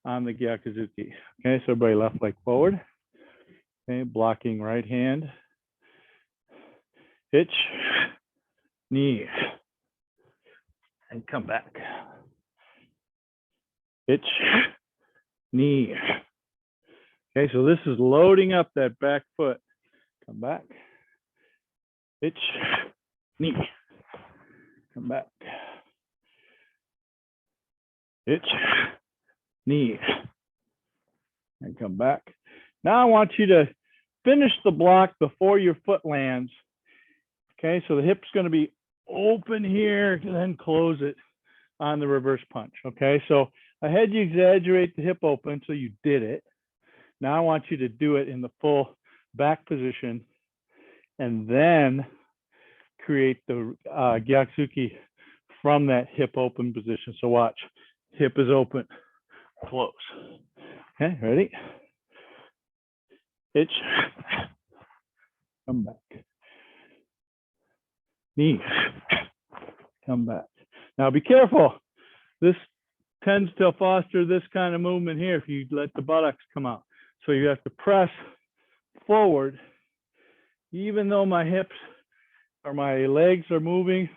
on the Gyakuzuki. Okay, so everybody left leg forward. Okay, blocking right hand, hitch, knee, and come back. Hitch, knee. Okay, so this is loading up that back foot. Come back. Hitch, knee. Come back. Hitch, knee. And come back. Now I want you to finish the block before your foot lands. Okay, so the hip's going to be open here, and then close it on the reverse punch. Okay, so I had you exaggerate the hip open, so you did it. Now I want you to do it in the full back position, and then create the Gyakuzuki from that hip open position. So watch, hip is open, close. Okay, ready? Hitch, come back. Knee, come back. Now be careful. This tends to foster this kind of movement here if you let the buttocks come out. So you have to press forward, even though my hips or my legs are moving,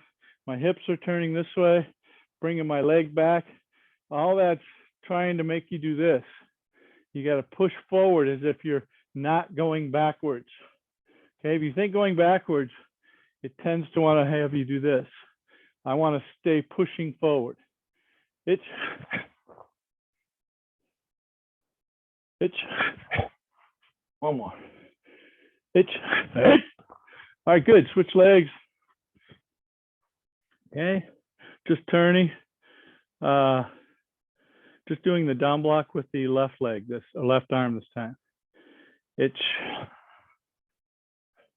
my hips are turning this way, bringing my leg back. All that's trying to make you do this. You got to push forward as if you're not going backwards. Okay, if you think going backwards, it tends to want to have you do this. I want to stay pushing forward. Hitch, hitch, one more. Hitch, hitch. All right, good. Switch legs. Okay, just turning. Just doing the down block with the left leg, this left arm this time. Hitch.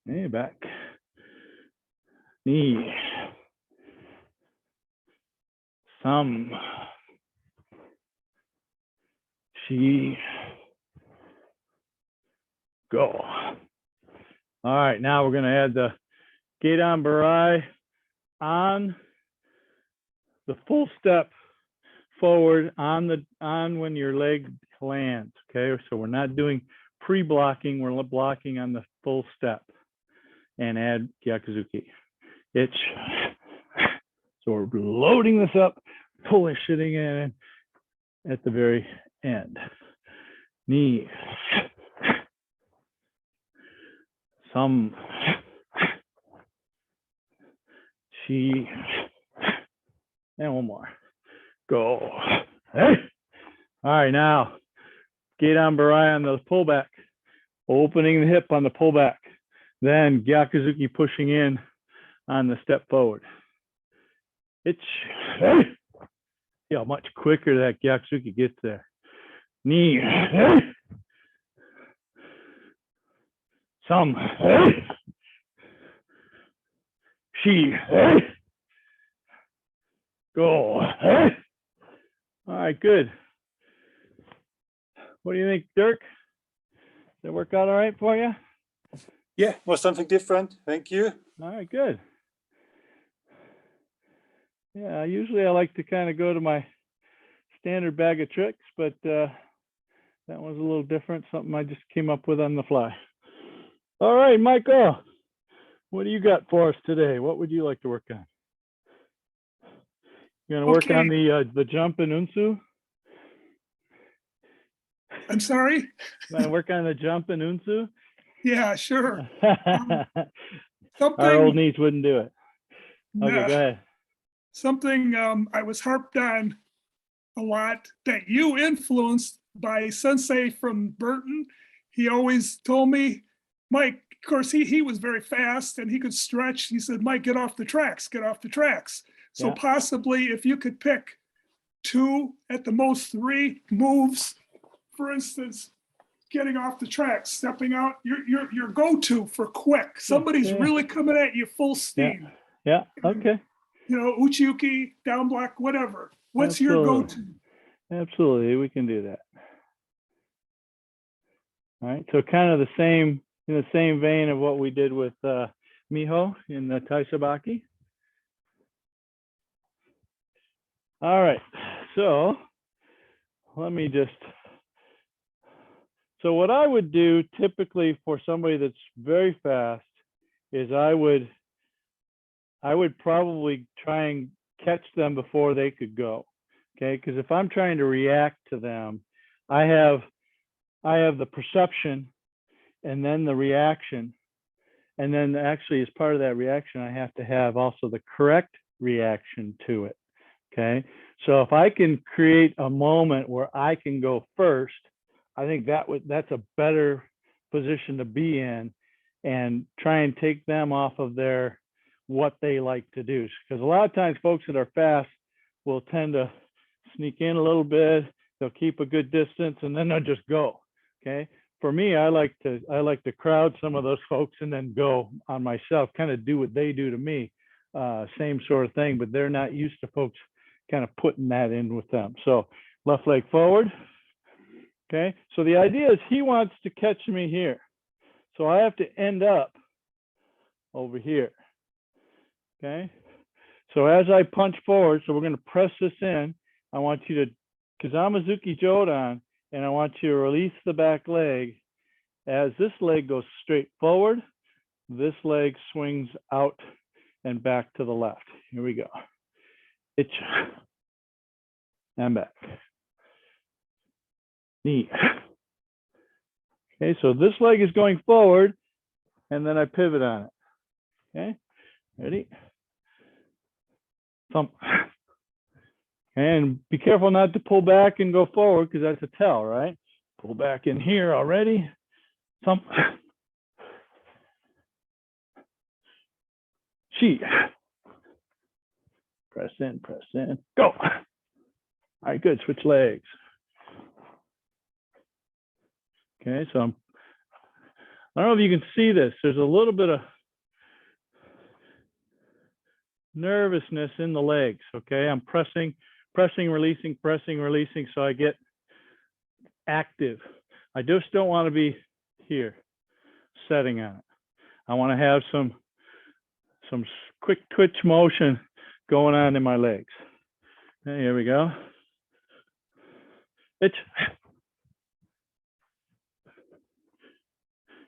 Hey, back. Knee. Some. She. Go. All right, now we're going to add the Geidan Barai on the full step forward on when your leg lands. Okay, so we're not doing pre-blocking, we're blocking on the full step, and add Gyakuzuki. Hitch. So we're loading this up, pushing in at the very end. Knee. Some. She. And one more. Go. All right, now gate on Barai on the pullback, opening the hip on the pullback, then Gyakuzuki pushing in on the step forward. It's see how much quicker that Gyakuzuki gets there. Knee, some, she, go. All right, good. What do you think, Dirk? Did it work out all right for you? Yeah, was something different. Thank you. All right, good. Yeah, usually I like to kind of go to my standard bag of tricks, but that one's a little different, something I just came up with on the fly. All right, Michael, what do you got for us today? What would you like to work on? You're gonna work on the jump in Unsu? I'm sorry? You gonna work on the jump in Unsu? Yeah, sure. Our old Something, knees wouldn't do it. Okay, go ahead. something I was harped on a lot that you influenced by Sensei from Burton. He always told me, Mike, of course, he was very fast and he could stretch. He said, Mike, get off the tracks, get off the tracks. So Yeah. possibly if you could pick 2, at the most 3 moves, for instance, getting off the tracks, stepping out, your go-to for quick. Somebody's Yeah. really coming at you full steam. Yeah, okay. You know, uchi-uki, down block, whatever. What's your Absolutely. go-to? Absolutely, we can do that. All right, so kind of in the same vein of what we did with Miho in the Tai Sabake. All right, so let me so what I would do typically for somebody that's very fast is I would probably try and catch them before they could go. Okay, because if I'm trying to react to them, I have the perception and then the reaction. And then actually as part of that reaction, I have to have also the correct reaction to it. Okay, so if I can create a moment where I can go first, I think that's a better position to be in and try and take them off of what they like to do. Because a lot of times folks that are fast will tend to sneak in a little bit, they'll keep a good distance and then they'll just go. Okay, for me, I like to crowd some of those folks and then go on myself, kind of do what they do to me. Same sort of thing, but they're not used to folks kind of putting that in with them. So left leg forward. Okay, so the idea is he wants to catch me here, so I have to end up over here. Okay, so as I punch forward, so we're going to press this in. I want you to Kizamazuki Jodan, and I want you to release the back leg. As this leg goes straight forward, this leg swings out and back to the left. Here we go. Itch and back. Knee. Okay, so this leg is going forward, and then I pivot on it. Okay, ready? Thump. And be careful not to pull back and go forward because that's a tell, right? Pull back in here already. Thump. She. Press in, go. All right, good, switch legs. Okay, so I don't know if you can see this. There's a little bit of nervousness in the legs, okay? I'm pressing, releasing, so I get active. I just don't want to be here, setting on it. I want to have some quick twitch motion going on in my legs. Okay, here we go. Itch.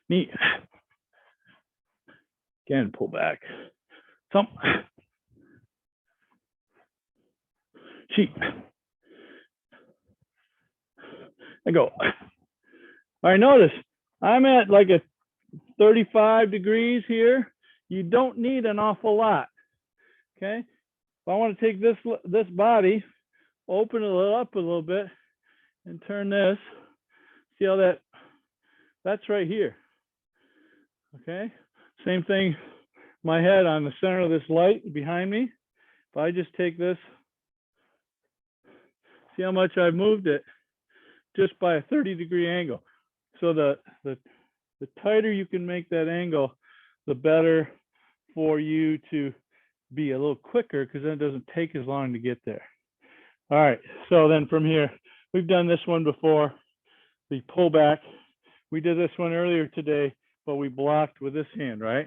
Knee. Again, pull back. Thump. Sheep. I go. All right, notice I'm at like a 35 degrees here. You don't need an awful lot. Okay. If I want to take this body open it up a little bit and turn this. See how that's right here. Okay, same thing, my head on the center of this light behind me. If I just take this, see how much I've moved it just by a 30-degree angle. So the tighter you can make that angle, the better for you to be a little quicker, because then it doesn't take as long to get there. All right, so then from here, we've done this one before, the pull back. We did this one earlier today, but we blocked with this hand, right?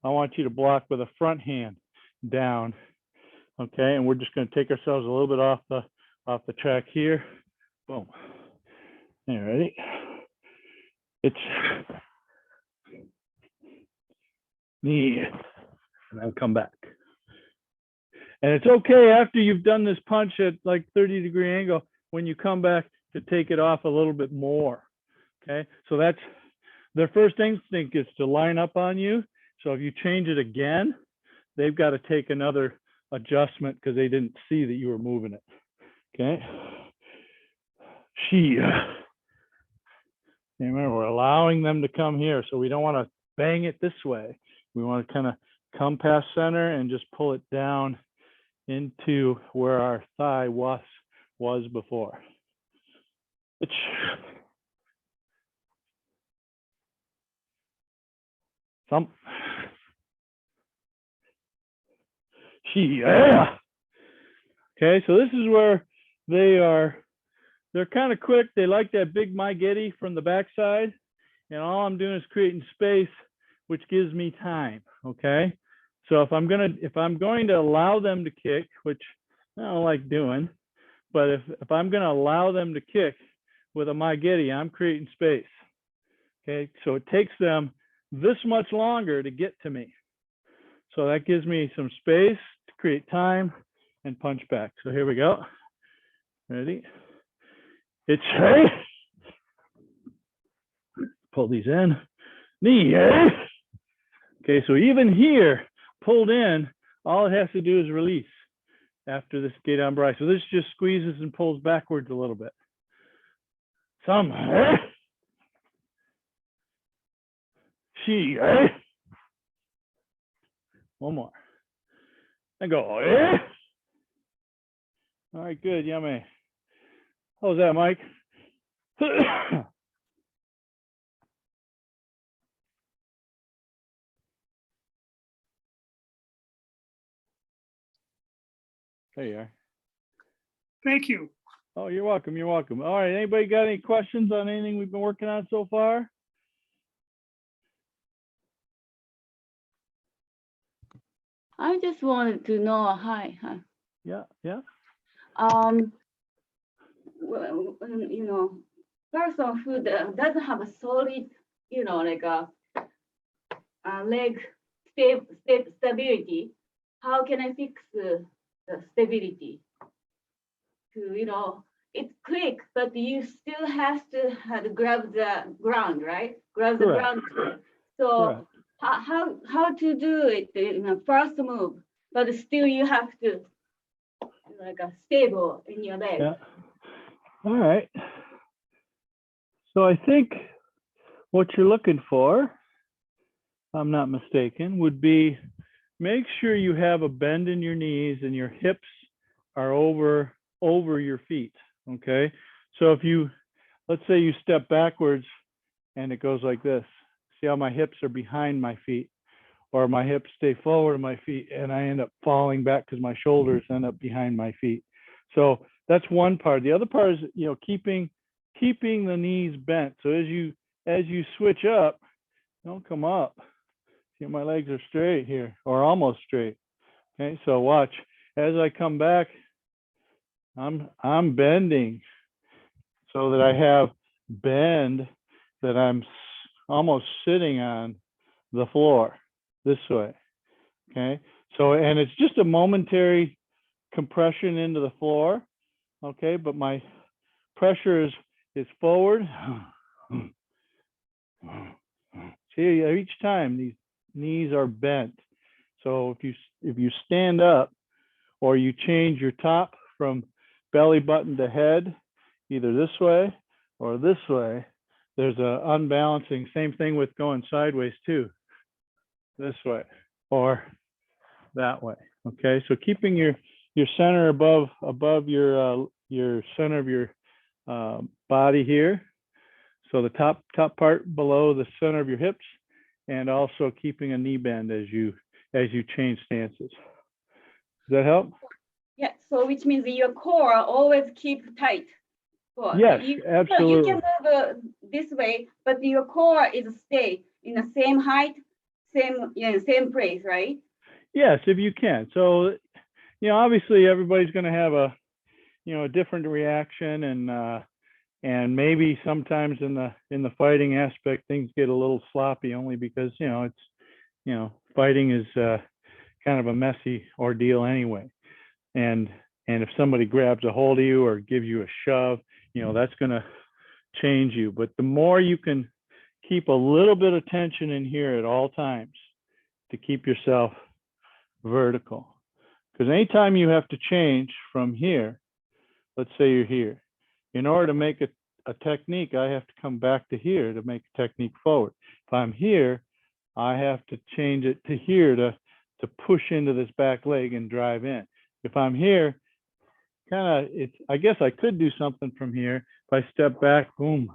I want you to block with a front hand down, okay? And we're just gonna take ourselves a little bit off the track here. Boom. All right. It's knee, and then come back. And it's okay after you've done this punch at like 30-degree angle, when you come back, to take it off a little bit more. Okay, so that's their first instinct, is to line up on you. So if you change it again, they've got to take another adjustment because they didn't see that you were moving it. Okay. Remember, we're allowing them to come here, so we don't want to bang it this way. We want to kind of come past center and just pull it down into where our thigh was before. Okay, so this is where they're kind of quick. They like that big maigeri from the backside, and all I'm doing is creating space, which gives me time. Okay, so if I'm going to allow them to kick, which I don't like doing, but if I'm going to allow them to kick with a maigeri, I'm creating space. Okay, so it takes them this much longer to get to me. So that gives me some space to create time and punch back. So here we go. Ready? It's pull these in. Knee. Okay, so even here, pulled in, all it has to do is release after this gate on bri. So this just squeezes and pulls backwards a little bit. Some. One more. And go. All right, good, yummy. How's that, Mike? There you are. Thank you. Oh, you're welcome. You're welcome. All right. Anybody got any questions on anything we've been working on so far? I just wanted to know, hi. Yeah, yeah. Well, you know, person who doesn't have a solid, you know, like a leg stability, how can I fix the stability? To, you know, it's quick, but you still have to grab the ground, right? Grab the Correct. ground. So how to do it in the first move, but still you have to like a stable in your leg. Yeah. All right. So I think what you're looking for, if I'm not mistaken, would be make sure you have a bend in your knees and your hips are over your feet. Okay. So if you, let's say you step backwards and it goes like this. See how my hips are behind my feet, or my hips stay forward of my feet and I end up falling back because my shoulders end up behind my feet. So that's one part. The other part is, you know, keeping the knees bent. So as you switch up, don't come up. See, my legs are straight here, or almost straight. Okay, so watch. As I come back, I'm bending so that I have bend that I'm almost sitting on the floor this way. Okay, so, and it's just a momentary compression into the floor. Okay, but my pressure is forward. See, each time these knees are bent. So if you stand up or you change your top from belly button to head, either this way or this way, there's a unbalancing. Same thing with going sideways too, this way or that way. Okay, so keeping your center above your center of your body here. So the top part below the center of your hips, and also keeping a knee bend as you change stances. Does that help? Yeah, so which means your core always keep tight. Core. Yes, You absolutely. can move this way, but your core is stay in the same height, same place, right? Yes, if you can. So, obviously everybody's going to have a different reaction, and maybe sometimes in the fighting aspect things get a little sloppy, only because it's fighting is kind of a messy ordeal anyway. And if somebody grabs a hold of you or gives you a shove, that's going to change you. But the more you can keep a little bit of tension in here at all times to keep yourself vertical. Because anytime you have to change from here, let's say you're here, in order to make a technique, I have to come back to here to make a technique forward. If I'm here, I have to change it to here to push into this back leg and drive in. If I'm here, I guess I could do something from here. If I step back, boom,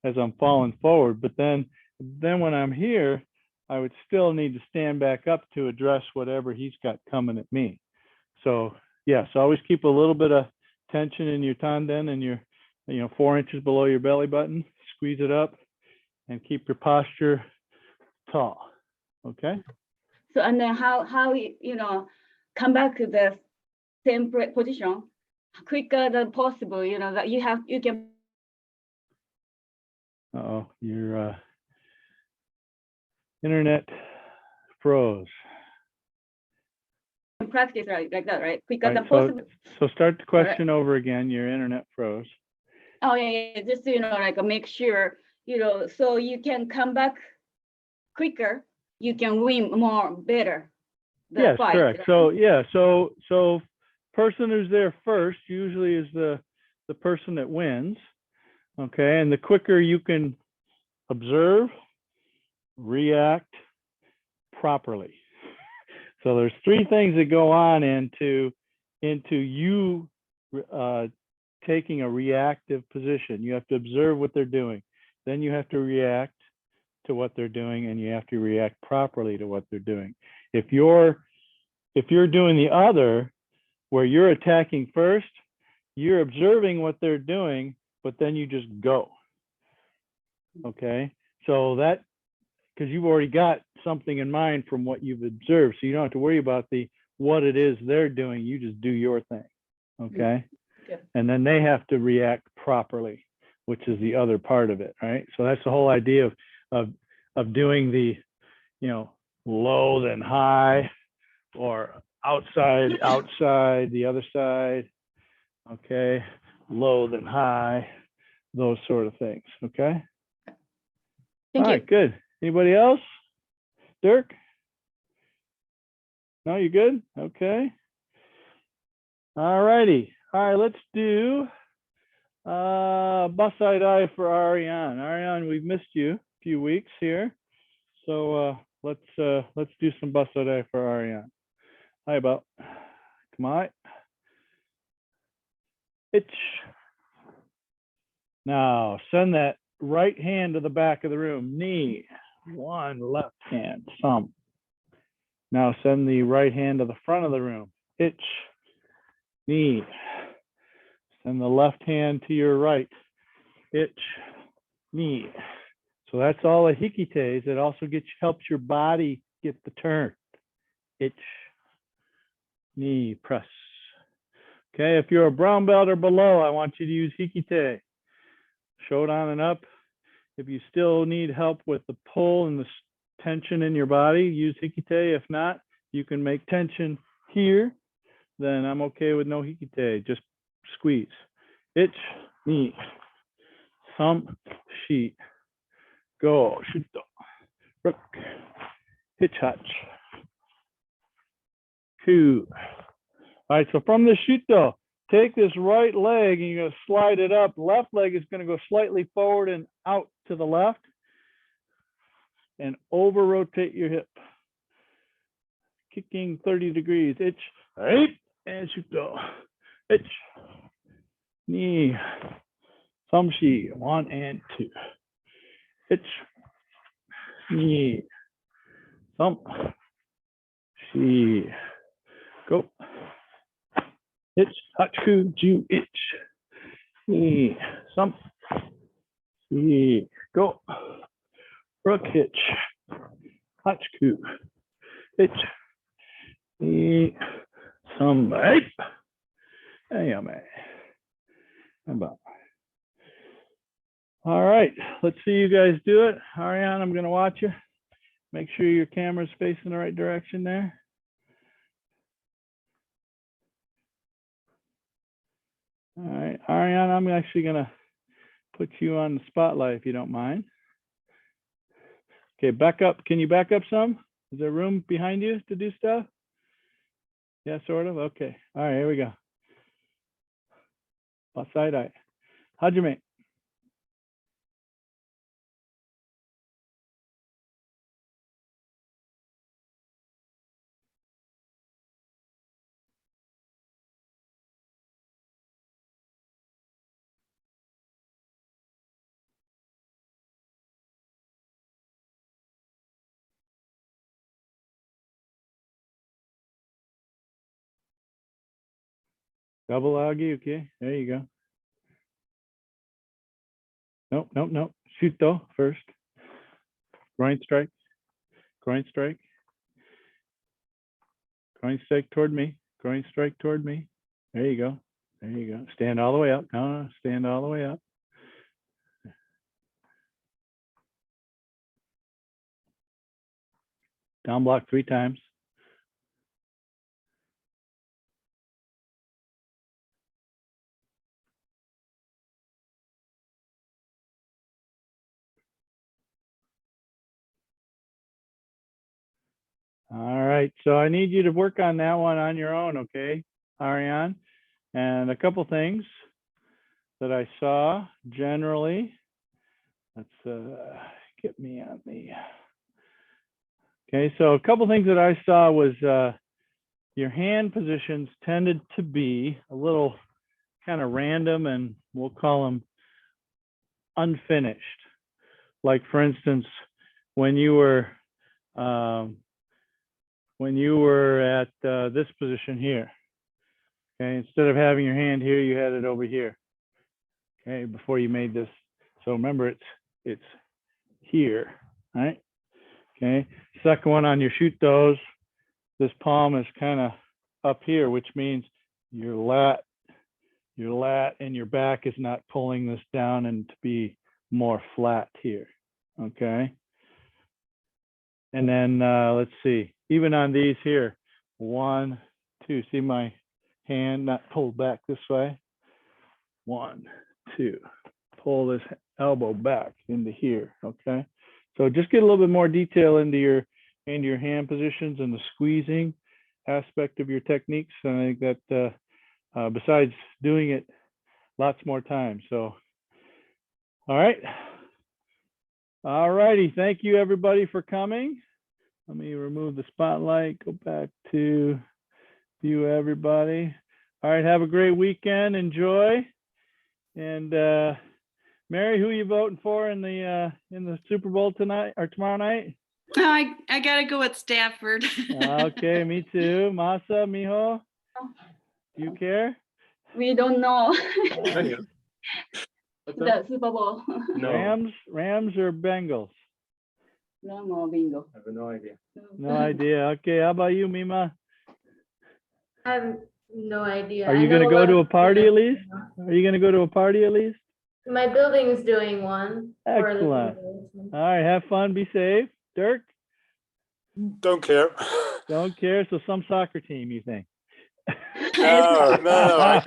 as I'm falling forward. But then when I'm here, I would still need to stand back up to address whatever he's got coming at me. So yes, always keep a little bit of tension in your tanden and your 4 inches below your belly button. Squeeze it up and keep your posture tall. Okay. So and then how come back to the same position quicker than possible. That you can. Uh-oh, your internet froze. Practice like that, right? Quicker Right, than possible. so start the question over again. Your internet froze. Oh yeah. Just make sure so you can come back quicker. You can win better. Yes, fight, correct. right? So yeah, so person who's there first usually is the person that wins. Okay, and the quicker you can observe, react properly. So there's 3 things that go on into you taking a reactive position. You have to observe what they're doing, then you have to react to what they're doing, and you have to react properly to what they're doing. If you're doing the other, where you're attacking first, you're observing what they're doing, but then you just go. Okay, so that, because you've already got something in mind from what you've observed, so you don't have to worry about what it is they're doing. You just do your thing. Okay. Yeah. And then they have to react properly, which is the other part of it, right? So that's the whole idea of doing the low then high, or outside the other side. Okay, low then high, those sort of things. Okay. Thank All you. right, good. Anybody else? Dirk? No, you good? Okay. All righty. All right, let's do Bassai Dai for Ariane. Ariane, we've missed you a few weeks here. So let's do some Bassai Dai for Ariane. Hi, about. Come on. Itch. Now send that right hand to the back of the room. Knee. 1 left hand. Thumb. Now send the right hand to the front of the room. Itch. Knee. Send the left hand to your right. Itch. Knee. So that's all the hikites. It also helps your body get the turn. Itch. Knee. Press. Okay, if you're a brown belt or below, I want you to use hikite. Shodan and up. If you still need help with the pull and the tension in your body, use hikite. If not, you can make tension here. Then I'm okay with no hikite. Just squeeze. Itch, knee, thumb, sheet. Go, shuto, rook, hitch hatch. 2. All right, so from the shuto, take this right leg and you're gonna slide it up. Left leg is gonna go slightly forward and out to the left and over rotate your hip. Kicking 30 degrees. Ich, right, and shuto. Ich, knee, samshi, 1 and 2. Ich, knee, thump, she, go. Ich, hachu, ju, ich, knee, thump, she, go. Rook hitch, hachu, ich, knee, thump, right. Hey, man. How about? All right, let's see you guys do it. Ariane, I'm going to watch you. Make sure your camera's facing the right direction there. All right, Ariane, I'm actually going to put you on the spotlight if you don't mind. Okay, back up. Can you back up some? Is there room behind you to do stuff? Yeah, sort of. Okay. All right, here we go. Bassai Dai. Hajime. Double agi, okay. There you go. Nope, nope, nope. Shoot though first. Groin strike. Groin strike. Groin strike toward me. Groin strike toward me. There you go. There you go. Stand all the way up. No, stand all the way up. Down block 3 times. All right, so I need you to work on that one on your own, okay, Ariane? And a couple things that I saw generally. Let's get me on the. Okay, so a couple things that I saw was your hand positions tended to be a little kind of random, and we'll call them unfinished. Like for instance, when you were at this position here, okay, instead of having your hand here, you had it over here, okay, before you made this. So remember, it's here, right? Okay, second one on your shoot those, this palm is kind of up here, which means your lat and your back is not pulling this down and to be more flat here, okay? And then let's see, even on these here, 1, 2, see my hand not pulled back this way? 1, 2, pull this elbow back into here, okay? So just get a little bit more detail into your hand positions and the squeezing aspect of your techniques. And I think that besides doing it lots more times. So, all right. All righty, thank you everybody for coming. Let me remove the spotlight, go back to view everybody. All right, have a great weekend, enjoy. And Mary, who are you voting for in the Super Bowl tonight or tomorrow night? Oh, I gotta go with Stafford. Okay, me too. Masa, Miho, you care? We don't know What's the that? Super Bowl. No, Rams or Bengals? No more bingo. I have no idea. No idea. Okay, how about you, Mima? I have no idea. Are you I going to know go lot to a of party at students, least? Are you going to go to a party at least? My building is doing one. for the Excellent. people. All right, have fun, be safe. Dirk, Don't care. don't care. So some soccer team, you think? No, I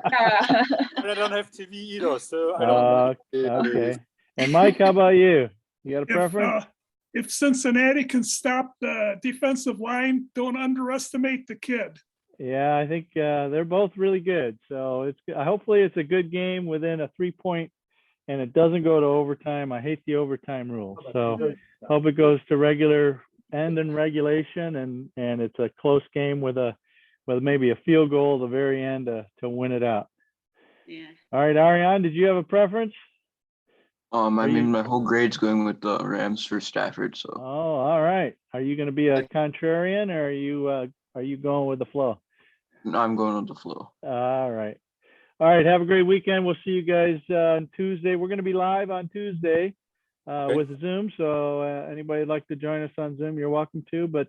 Soccer. don't have TV either, so I don't. Okay. And Mike, how about you? You got a preference? If Cincinnati can stop the defensive line, don't underestimate the kid. Yeah, I think they're both really good. So hopefully it's a good game within a 3-point, and it doesn't go to overtime. I hate the overtime rule. So hope it goes to regular end and regulation, and it's a close game with maybe a field goal at the very end to win it out. Yeah. All right, Ariane, did you have a preference? I Are you- mean, my whole grade's going with the Rams for Stafford, Oh, so all right. Are you going to be a contrarian, or are you going with the flow? I'm going with the flow. All right. All right. Have a great weekend. We'll see you guys on Tuesday. We're going to be live on Tuesday with Zoom. So anybody would like to join us on Zoom, you're welcome to. But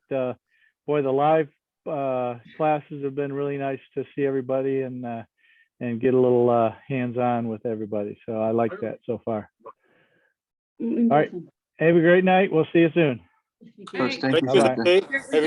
boy, the live classes have been really nice to see everybody and get a little hands-on with everybody. So I like that so far. All right. Have a great night. We'll see you soon. All right. Thank you Bye-bye. for the day. Have a